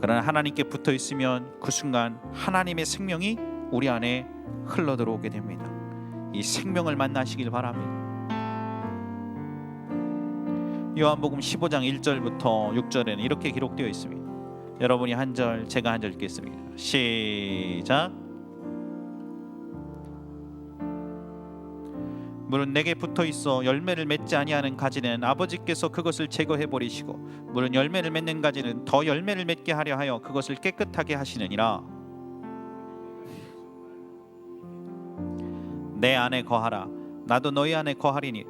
그러나 하나님께 붙어 있으면 그 순간 하나님의 생명이 우리 안에 흘러 들어오게 됩니다. 이 생명을 만나시길 바랍니다. 요한복음 15장 1절부터 6절에는 이렇게 기록되어 있습니다. 여러분이 한 절, 제가 한 절 읽겠습니다. 시작. 물은 내게 붙어 있어 열매를 맺지 아니하는 가지는 아버지께서 그것을 제거해 버리시고, 물은 열매를 맺는 가지는 더 열매를 맺게 하려 하여 그것을 깨끗하게 하시느니라. 내 안에 거하라, 나도 너희 안에 거하리니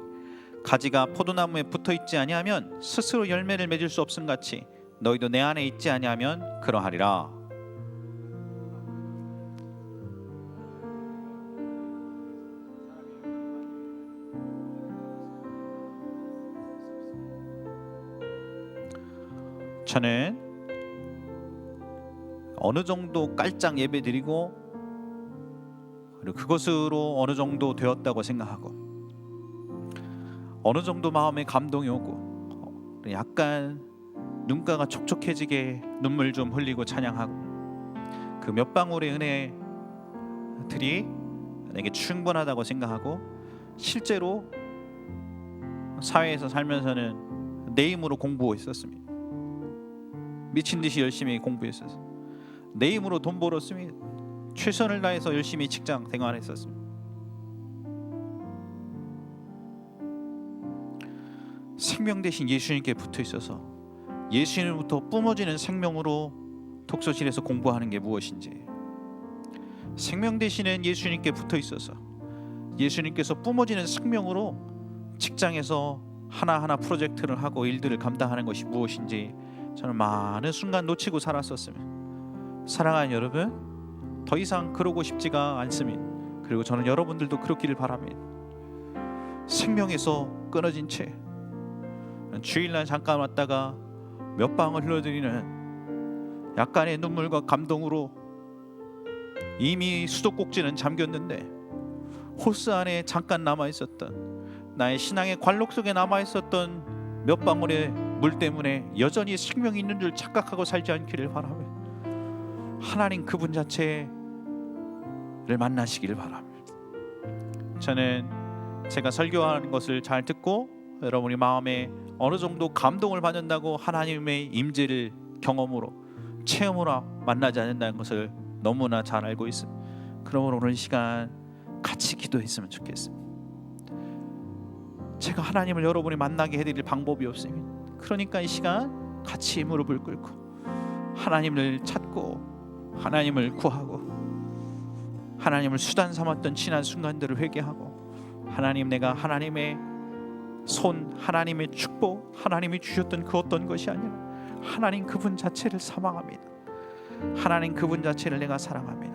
가지가 포도나무에 붙어 있지 아니하면 스스로 열매를 맺을 수 없음 같이 너희도 내 안에 있지 아니하면 그러하리라. 저는 어느 정도 깔짝 예배 드리고 그리고 그것으로 어느 정도 되었다고 생각하고, 어느 정도 마음에 감동이 오고 약간 눈가가 촉촉해지게 눈물 좀 흘리고 찬양하고, 그 몇 방울의 은혜들이 내게 충분하다고 생각하고, 실제로 사회에서 살면서는 내 힘으로 공부했었습니다. 미친 듯이 열심히 공부했었어요. 내 힘으로 돈 벌었습니다. 최선을 다해서 열심히 직장 생활했었습니다. 생명 대신 예수님께 붙어 있어서 예수님으로부터 뿜어지는 생명으로 독서실에서 공부하는 게 무엇인지, 생명 대신은 예수님께 붙어 있어서 예수님께서 뿜어지는 생명으로 직장에서 하나하나 프로젝트를 하고 일들을 감당하는 것이 무엇인지 저는 많은 순간 놓치고 살았었습니다. 사랑하는 여러분, 더 이상 그러고 싶지가 않습니다. 그리고 저는 여러분들도 그렇기를 바랍니다. 생명에서 끊어진 채 주일날 잠깐 왔다가 몇 방울 흘러드리는 약간의 눈물과 감동으로 이미 수도꼭지는 잠겼는데 호스 안에 잠깐 남아있었던 나의 신앙의 관록 속에 남아있었던 몇 방울의 물 때문에 여전히 생명이 있는 줄 착각하고 살지 않기를 바라며 하나님 그분 자체를 만나시기를 바랍니다. 저는 제가 설교하는 것을 잘 듣고 여러분이 마음에 어느 정도 감동을 받는다고 하나님의 임재를 경험으로 체험으로 만나지 않는다는 것을 너무나 잘 알고 있습니다. 그러므로 오늘 이 시간 같이 기도했으면 좋겠습니다. 제가 하나님을 여러분이 만나게 해드릴 방법이 없습니다. 그러니까 이 시간 같이 무릎을 꿇고 하나님을 찾고 하나님을 구하고 하나님을 수단 삼았던 지난 순간들을 회개하고 하나님, 내가 하나님의 손, 하나님의 축복, 하나님이 주셨던 그 어떤 것이 아니라 하나님 그분 자체를 사랑합니다. 하나님 그분 자체를 내가 사랑합니다.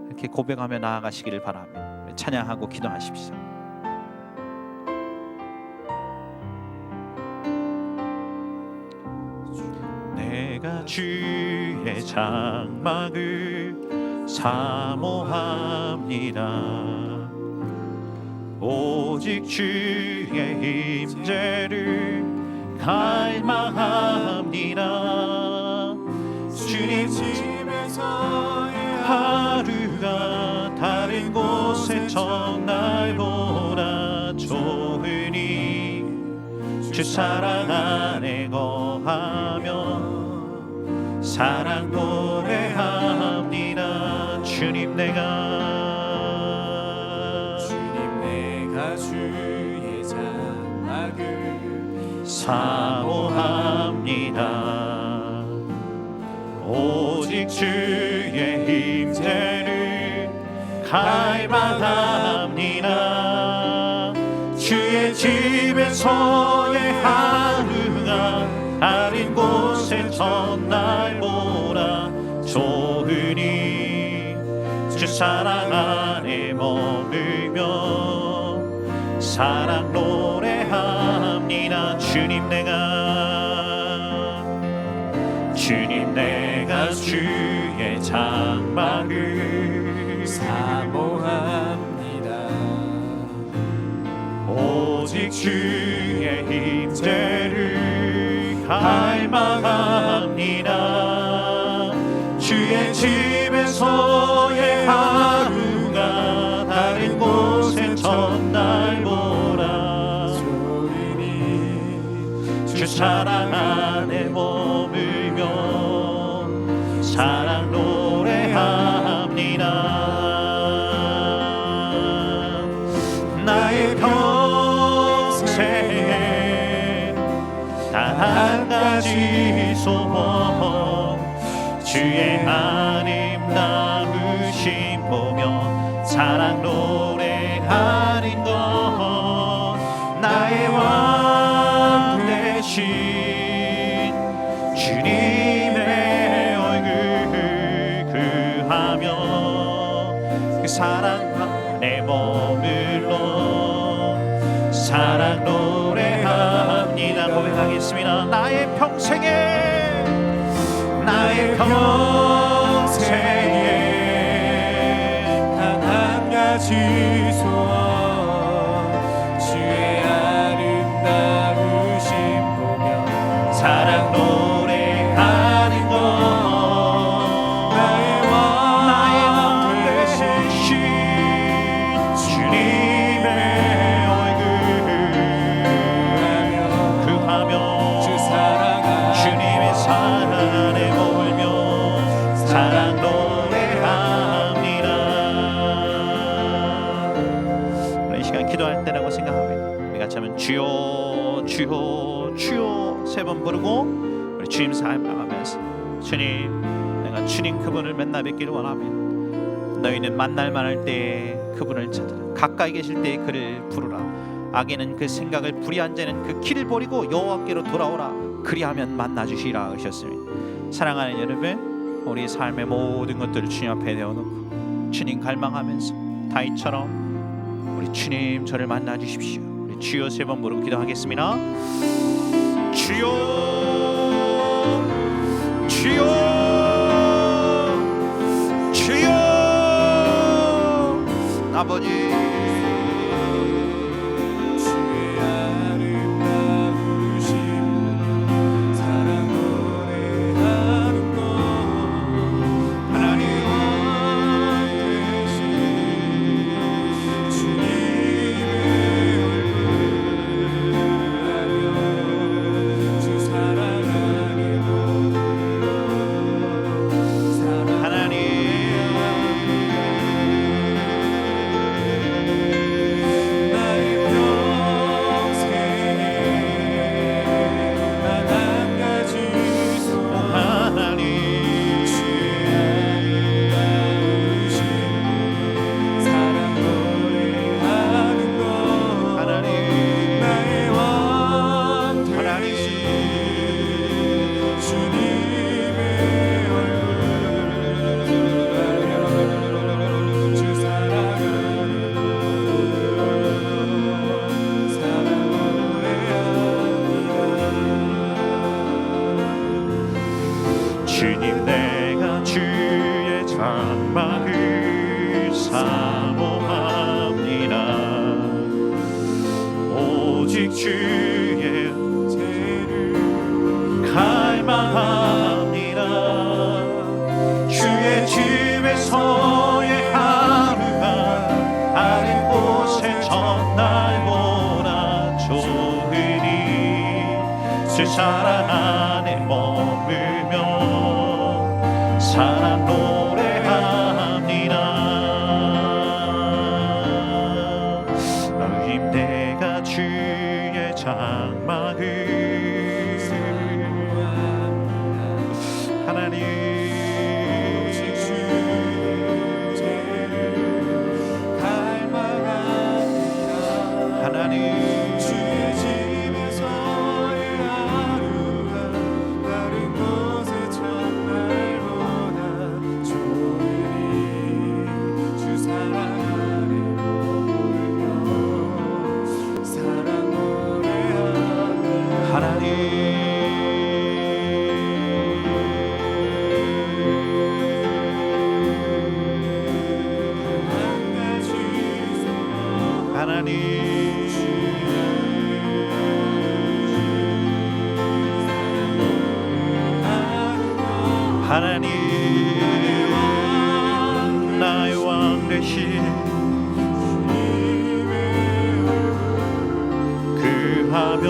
이렇게 고백하며 나아가시기를 바랍니다. 찬양하고 기도하십시오. 내가 주의 장막을 사모합니다. 오직 주의 임재를 갈망합니다. 주님 집에서의 하루가 다른 곳의 첫날보다 좋으니 주 사랑 안에 거하며 사랑 노래합니다. 주님 내가 주의 장막을 사모합니다. 오직 주의 임재를 갈망합니다. 주의 집에서의 하루가 다른 곳의 첫날보다 좋으니 주 사랑 안에 머물며 사랑 노래합니다. 주님 내가 주의 장막을 사모합니다. 오직 주의 임재를 갈망합니다. 주의 집에서의 하루가 다른 곳의 첫날보다 좋으니 주 사랑 안에 머물며 사랑 노래합니다. 나의 평생에 단 한 가지 소원, 주의 아름다우심 보며 사랑 노래하는 것, 나의 왕 대신 주님의 얼굴 구하며 그 사랑 안에 머물러 사랑 노래합니다. 고백하겠습니다. 나의 평생에 단 한 가지 소원, 주의 아름다우심 보며 사랑 노래하는 것, 나의 왕 되신 주님의 얼굴 구하며 주 사랑하 주님의 사랑 안에 머물며 사랑 노래합니다. 오늘 이 시간 기도할 때라고 생각합니다. 우리 같이 하면 주여 주여 주여 세 번 부르고 우리 주님 사랑하면서, 주님, 내가 주님 그분을 맨날 뵙기를 원합니다. 너희는 만날 만할 때에 그분을 찾으라. 가까이 계실 때에 그를 부르라. 악에는 그 생각을 불의한 자는 그 길을 버리고 여호와께로 돌아오라. 그리하면 만나 주시라 하셨습니다. 사랑하는 여러분, 우리 삶의 모든 것들을 주님 앞에 내어놓고 주님 갈망하면서 다윗처럼 우리 주님 저를 만나 주십시오. 우리 주여 세 번 부르고 기도하겠습니다. 주여 주여 주여 아버지 주님 내가 주의 장막을 사모합니다. 오직 주의 은혜를 갈망합니다. 주의 집에서의 하루가 다른 곳의 전날보다 좋으니 주 사랑 안에 머물며 사랑 노래합니다. 주님 내가 주의 장막을 하나님 하나님 하나님 나의 왕 되신 그 하며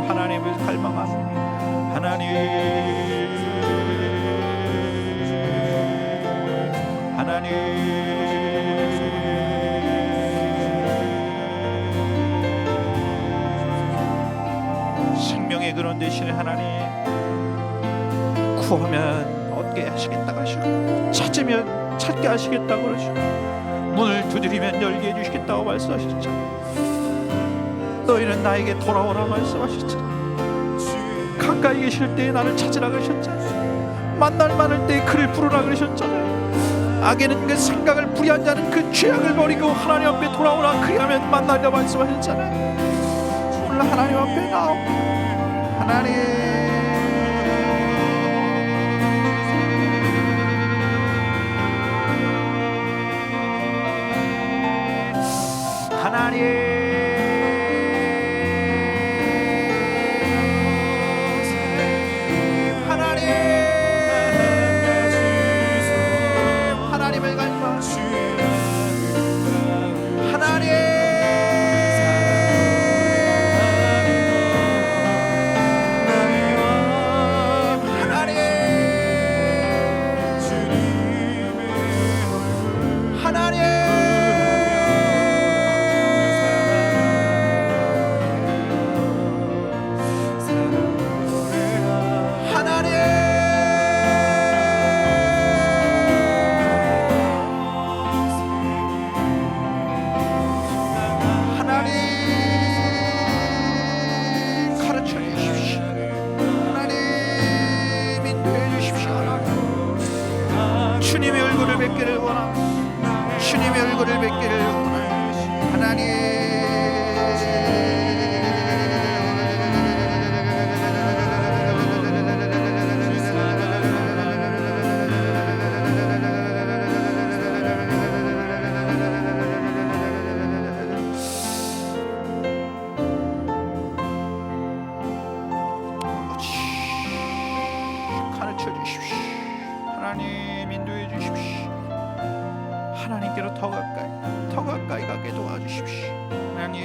하나님을 갈망합니다. 하나님 생명의 그런 대신에 하나님 구하면 얻게 하시겠다고 하시고 찾으면 찾게 하시겠다고 그러시고 문을 두드리면 열게 해주시겠다고 말씀하셨죠. 너희는 나에게 돌아오라 말씀하셨잖아. 가까이 계실 때에 나를 찾으라 그러셨잖아. 만날 많을 때에 그를 부르라 그러셨잖아. 악에는 그 생각을 불의한 자는 그 죄악을 버리고 하나님 앞에 돌아오라 그리하면 만나리라 말씀하셨잖아. 오늘 하나님 앞에 나오 하나님 하나님을 갈망 하나님 주님의 얼굴을 뵙기를 원합니다. 주님의 얼굴을 뵙기를 원합니다. 하나님 가르쳐 주십시오. 하나님 인도해 주십시오. 하나님께로 더 가까이 가게 도와주십시오. 하나님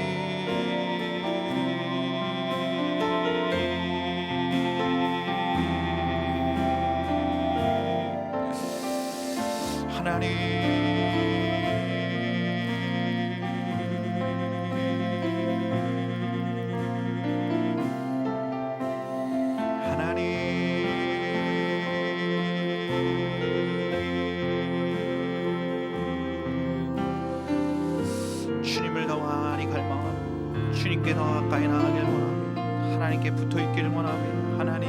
주님을 더 많이 갈망하고 주님께 더 가까이 나가기를 원합니다. 하나님께 붙어 있기를 원합니다. 하나님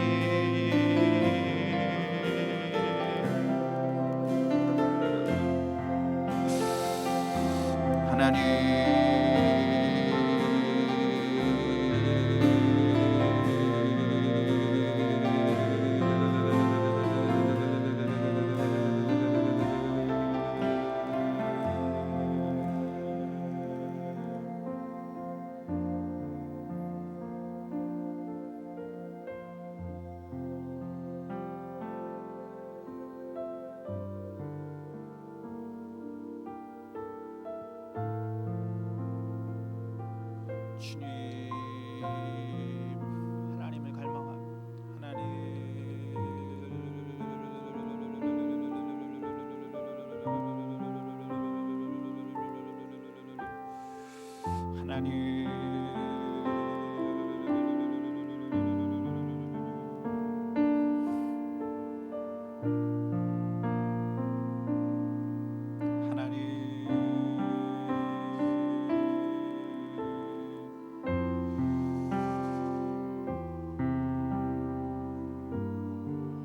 주님 하나님을 갈망하고 하나님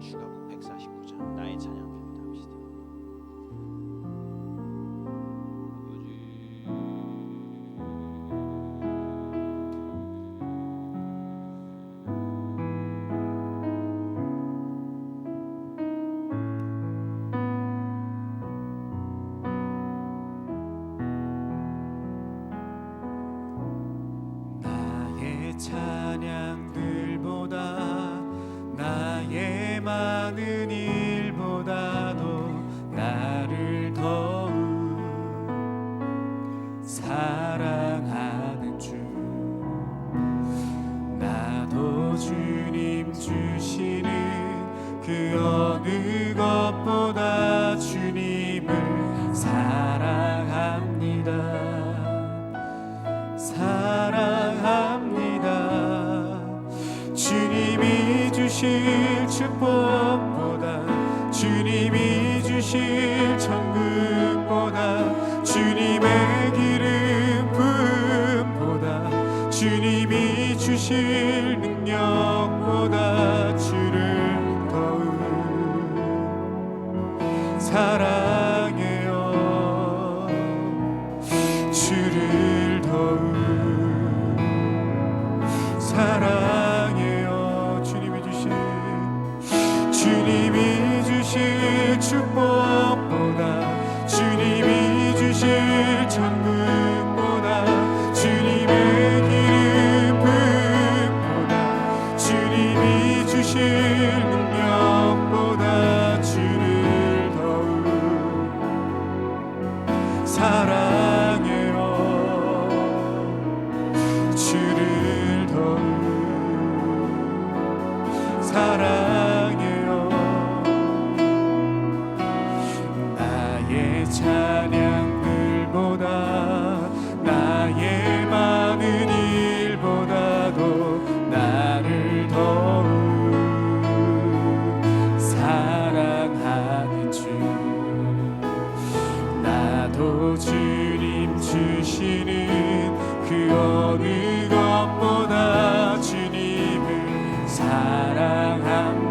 주가국 149장 나의 찬양입니다. 합시다. 나의 찬양들보다 나의 많은 일보다도 나를 더욱 사랑하는 주 나도 주님 주시는 그 어느 것보다 주님을 사랑합니다. 주님이 주실 축복보다 주님이 주실 천국보다 주님의 기름 부음보다 주님이 주실 능력보다 주를 더욱 사랑해요. 주를 더욱 사랑해요. 주님이 주실 축복보다 주님이 주실 천국보다 주님의 기름 부음보다 주님이 주실 능력보다 주를 더욱 사랑해요. 주를 더욱 사랑해요. 나의 찬양들보다 나의 많은 일보다도 나를 더욱 사랑하는 주 나도 주님 주시는 그 어느 것보다 주님을 사랑합니다.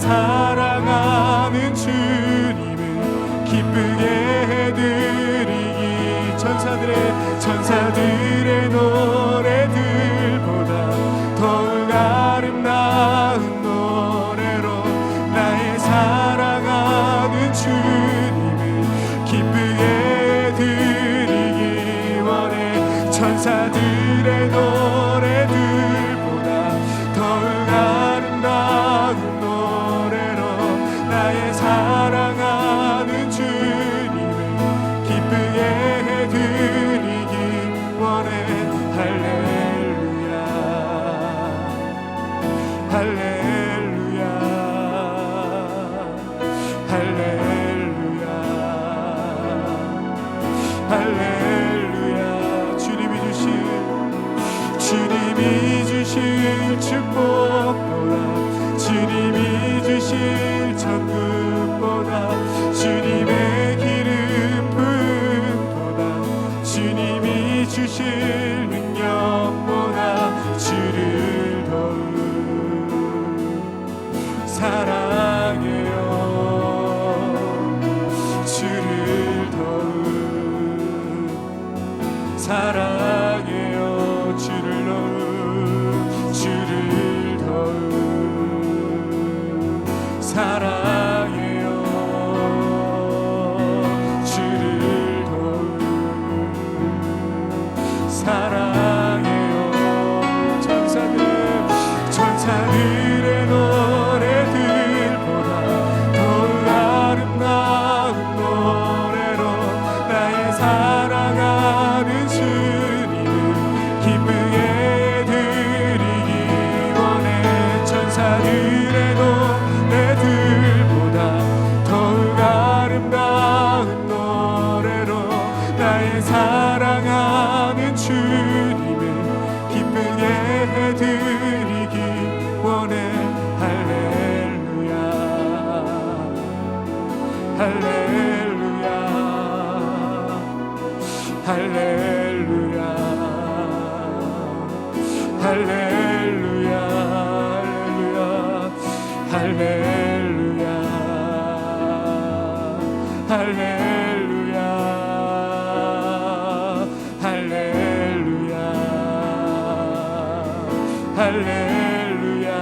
사랑하는 주님을 기쁘게 해드리기 천사들의 노래들보다 더욱 아름다운 노래로 나의 사랑하는 주님을 기쁘게 해드리기 원해. 천사들의 노래들보다 더욱 아름다운 노래로 나의 사랑하는 주님을 기쁘게 해드리기 원해. 할렐루야 할렐루야 할렐루야 할렐루야. 주님이 주실 축복보다 주님이 주실 천국보다 주님의 기름 부음보다 주님이 주실 능력보다 주를 더욱 사랑해요. 주를 더욱 사랑해요. 주를 더욱 사랑해요. 주를 더욱 사랑해요. 천사들의 노래들보다 더욱 아름다운 노래로 나의 사랑하는 주님을 기쁘게 해드리기 원해. 천사들의 노래들보다 더욱 아름다운 노래로 나의 사랑하는 주님을 기쁘게 해드리기 원해. 할렐루야 할렐루야 할렐루야 할렐루야 할렐루야 할렐루야 할렐루야 할렐루야 할렐루야.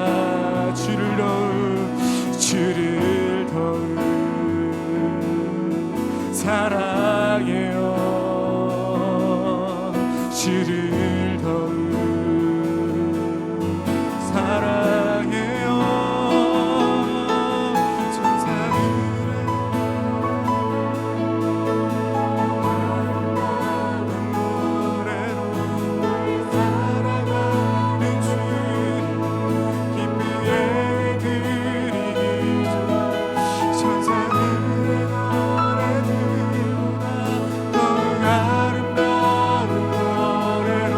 주를 더욱 사랑해요. 주를 더욱 사랑해요. 천사들의 노래로 사랑하는 주님 기쁘게 해드리기 천사들의 노래들보다 더욱 아름다운 노래로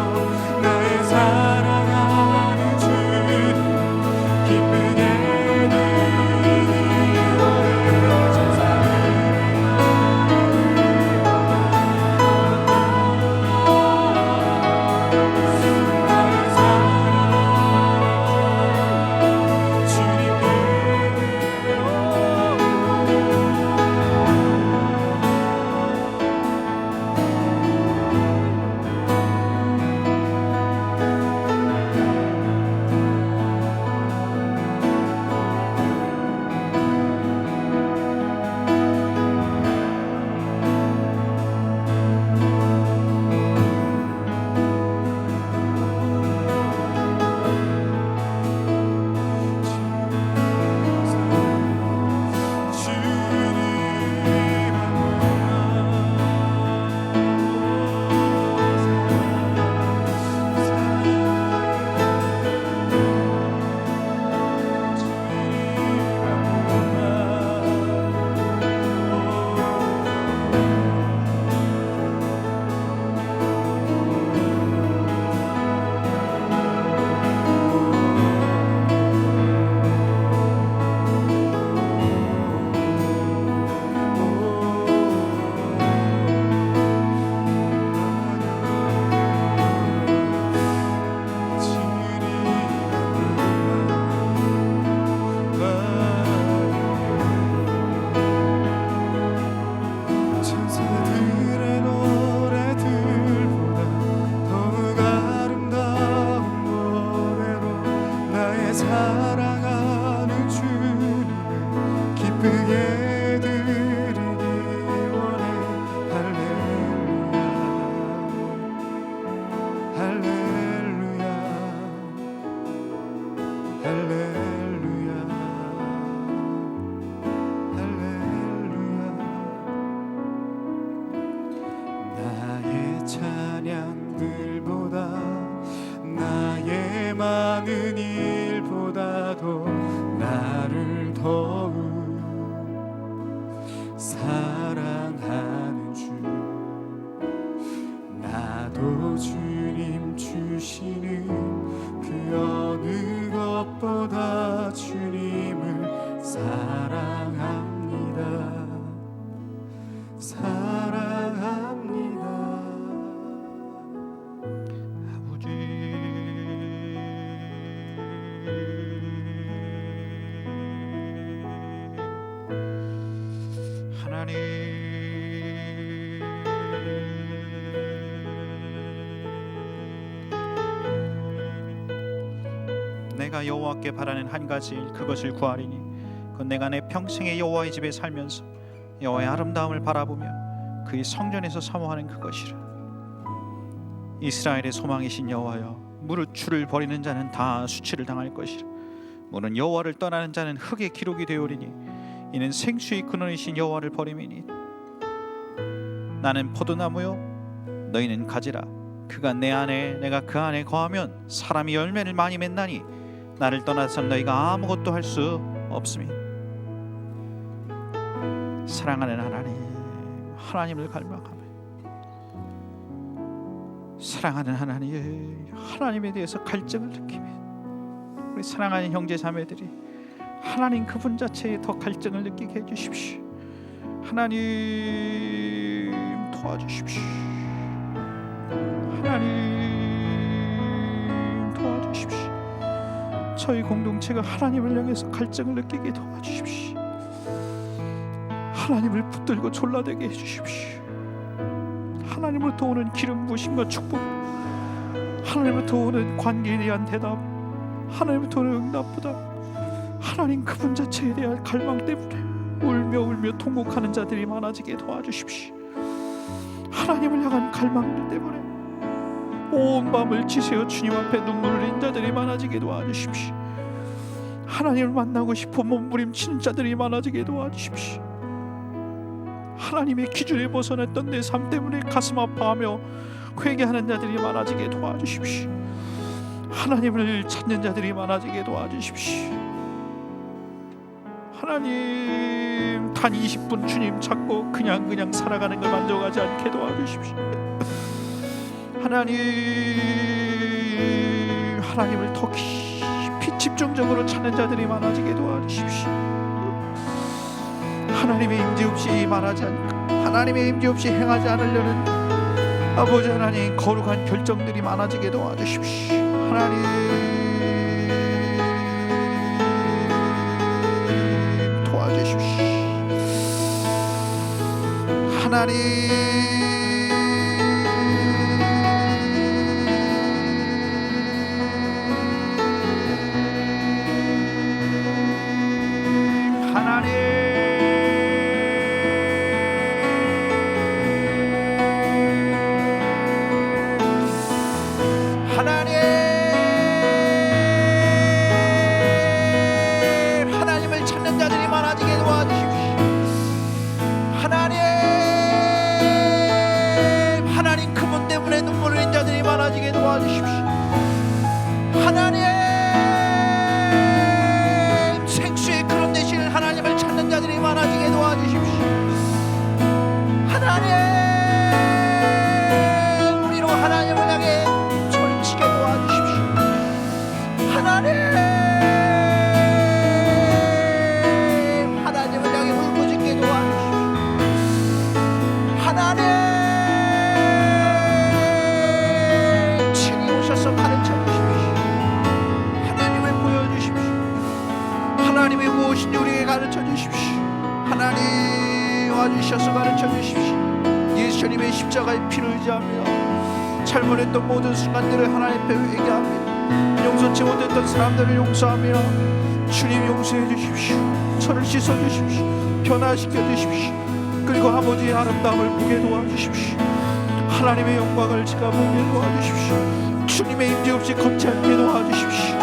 하나님, 내가 여호와께 바라는 한 가지 일, 그것을 구하리니 그건 내가 내 평생에 여호와의 집에 살면서 여호와의 아름다움을 바라보며 그의 성전에서 사모하는 그것이라. 이스라엘의 소망이신 여호와여, 무릇 주를 버리는 자는 다 수치를 당할 것이라. 무릇 여호와를 떠나는 자는 흙의 기록이 되오리니 이는 생수의 근원이신 여호와를 버림이니. 나는 포도나무요 너희는 가지라. 그가 내 안에 내가 그 안에 거하면 사람이 열매를 많이 맺나니 나를 떠나선 너희가 아무것도 할 수 없으니. 사랑하는 하나님, 하나님을 갈망하며 사랑하는 하나님, 하나님에 대해서 갈증을 느끼며 우리 사랑하는 형제 자매들이 하나님 그분 자체에 더 갈증을 느끼게 해주십시오. 하나님 도와주십시오. 하나님 도와주십시오. 저희 공동체가 하나님을 향해서 갈증을 느끼게 도와주십시오. 하나님을 붙들고 졸라대게 해주십시오. 하나님으로부터 오는 기름 부으심과 축복, 하나님으로부터 오는 관계에 대한 대답, 하나님으로부터 오는 응답보다 하나님 그분 자체에 대한 갈망 때문에 울며 통곡하는 자들이 많아지게 도와주십시오. 하나님을 향한 갈망들 때문에 온 밤을 지새워 주님 앞에 눈물을 흘린 자들이 많아지게 도와주십시오. 하나님을 만나고 싶어 몸부림치는 자들이 많아지게 도와주십시오. 하나님의 기준에 벗어났던 내 삶 때문에 가슴 아파하며 회개하는 자들이 많아지게 도와주십시오. 하나님을 찾는 자들이 많아지게 도와주십시오. 하나님, 단 20분 주님 찾고 그냥 살아가는 걸 만족하지 않게 도와주십시오. 하나님을 더 깊이 집중적으로 찾는 자들이 많아지게 도와주십시오. 하나님의 임재 없이 말하지 않고 하나님의 임재 없이 행하지 않으려는 아버지 하나님 거룩한 결정들이 많아지게 도와주십시오. 하나님 도와주십시오. 하나님 하나님을 찾는 자들이 많아지게 도와주십시오. 하나님 그분 때문에 눈물을 흘린 자들이 많아지게 도와주십시오. 하나님 생수의 그런 대신 하나님을 찾는 자들이 많아지게 도와주십시오. 하나님 우리로 하나님을 향해 소리치게 도와주십시오. 하나님을 향해 울부짖게 도와주십시오. 하나님 친히 오셔서 가르쳐 주십시오. 하나님을 보여주십시오. 하나님이 무엇인지 우리에게 가르쳐 주십시오. 하나님 와주셔서 가르쳐 주십시오. 예수님의 십자가의 피를 의지하며 잘못했던 모든 순간들을 하나님 앞에 회개하며 용서치 못했던 사람들을 용서하며 주님 용서해 주십시오. 저를 씻어 주십시오. 변화시켜 주십시오. 그리고 아버지의 아름다움을 보게 도와주십시오. 하나님의 영광을 제가 보게 도와주십시오. 주님의 임재 없이 걷지 않게 도와주십시오.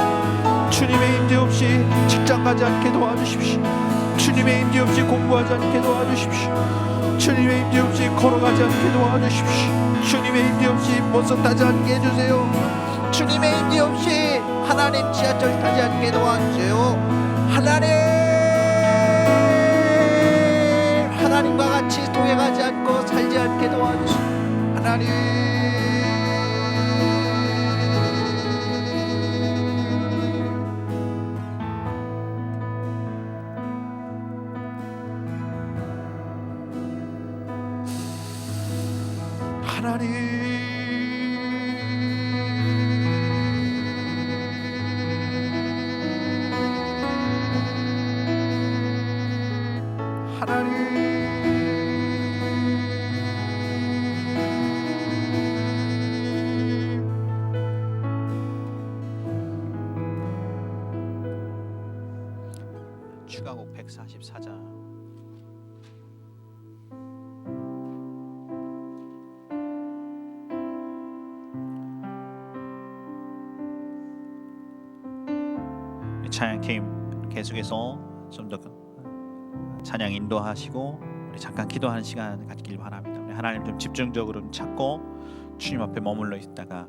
주님의 임재 없이 직장 가지 않게 도와주십시오. 주님의 임재 없이 공부하지 않게 도와주십시오. 주님의 임재 없이 걸어가지 않게 도와주십시오. 주님의 임재 없이 버스 타지 않게 해주세요. 주님의 임재 없이 하나님 지하철 타지 않게 도와주세요. 하나님과 같이 동행하지 않고 살지 않게 도와주시오. 하나님 하나님 추가곡 144장. 찬양팀 계속해서 좀 더 찬양 인도하시고 우리 잠깐 기도하는 시간 갖길 바랍니다. 우리 하나님 좀 집중적으로 좀 찾고 주님 앞에 머물러 있다가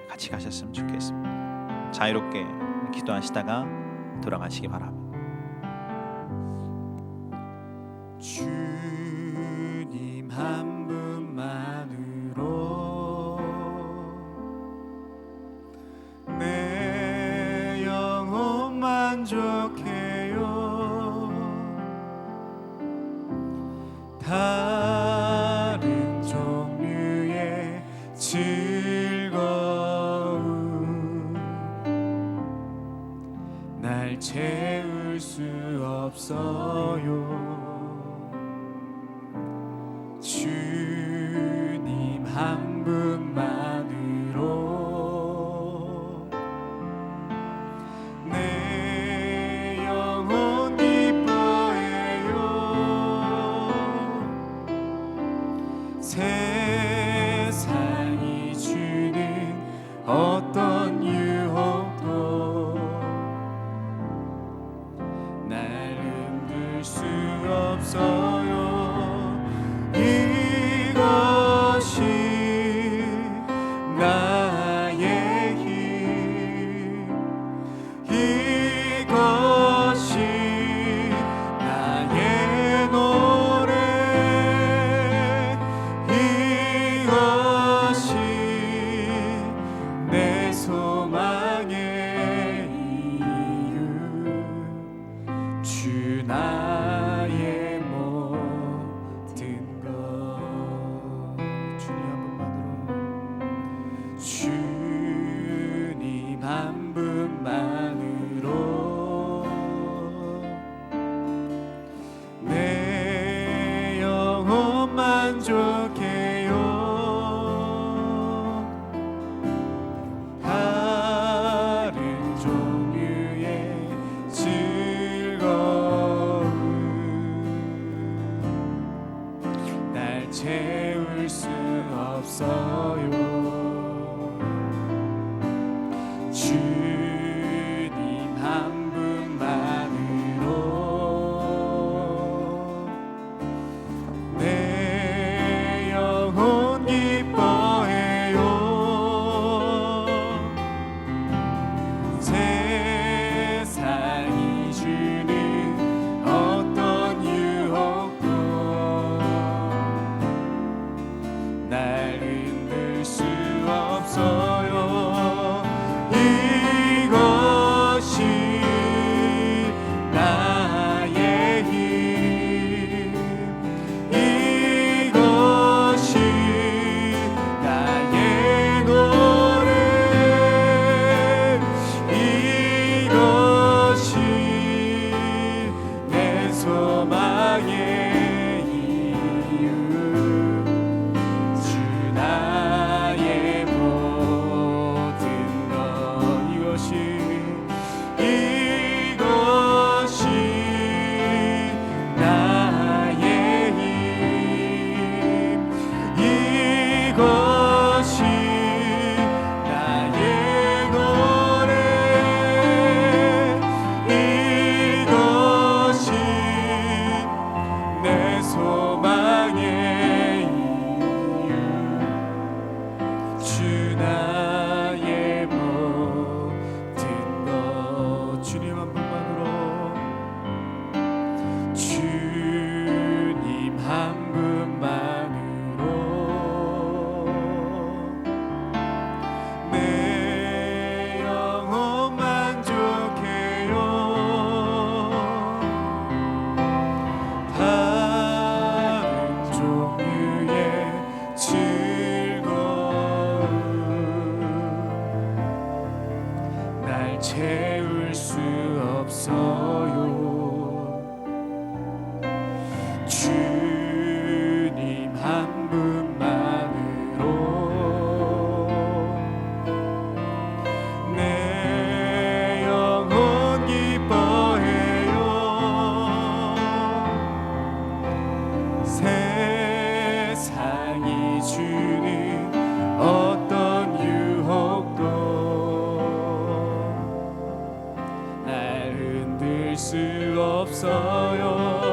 같이 가셨으면 좋겠습니다. 자유롭게 기도하시다가 돌아가시기 바랍니다. 주님 한 분만으로 내 영혼 만족해요. 다른 종류의 즐거움 날 채울 수 없어요. 주님 한 분만으로 내 영혼 기뻐해요. 세상이 주는 어떤 유혹도 날 흔들 수 없어요. 이것이 나의 힘, 이것이 나의 노래, 이것이 내 소망의 이유. 주 나의 모든 것. 주님 한 분만으로 내 영혼 만족해요. 다른 종류의 즐거움 날 채울 수 없어요. 주님 한 분만으로 내 영혼 기뻐해요. 세상이 주는 어떤 유혹도 날 흔들 수 없어요. 이것이 나의 힘, 이것이 나의 노래, 이것이 내 소망의 이유. 주 나의 모든 것. 이것이 나의 힘, 이것이 나의 노래, 이것이 내 소망의 이유. 주 나의 모든 것. 주님 한 분만으로, 주님 한 분만으로 내 영혼 만족해요. 다른 종류의 즐거움 날 채울 수 없어요. 주님 한 분만으로 내 영혼 기뻐해요. 수 없어요.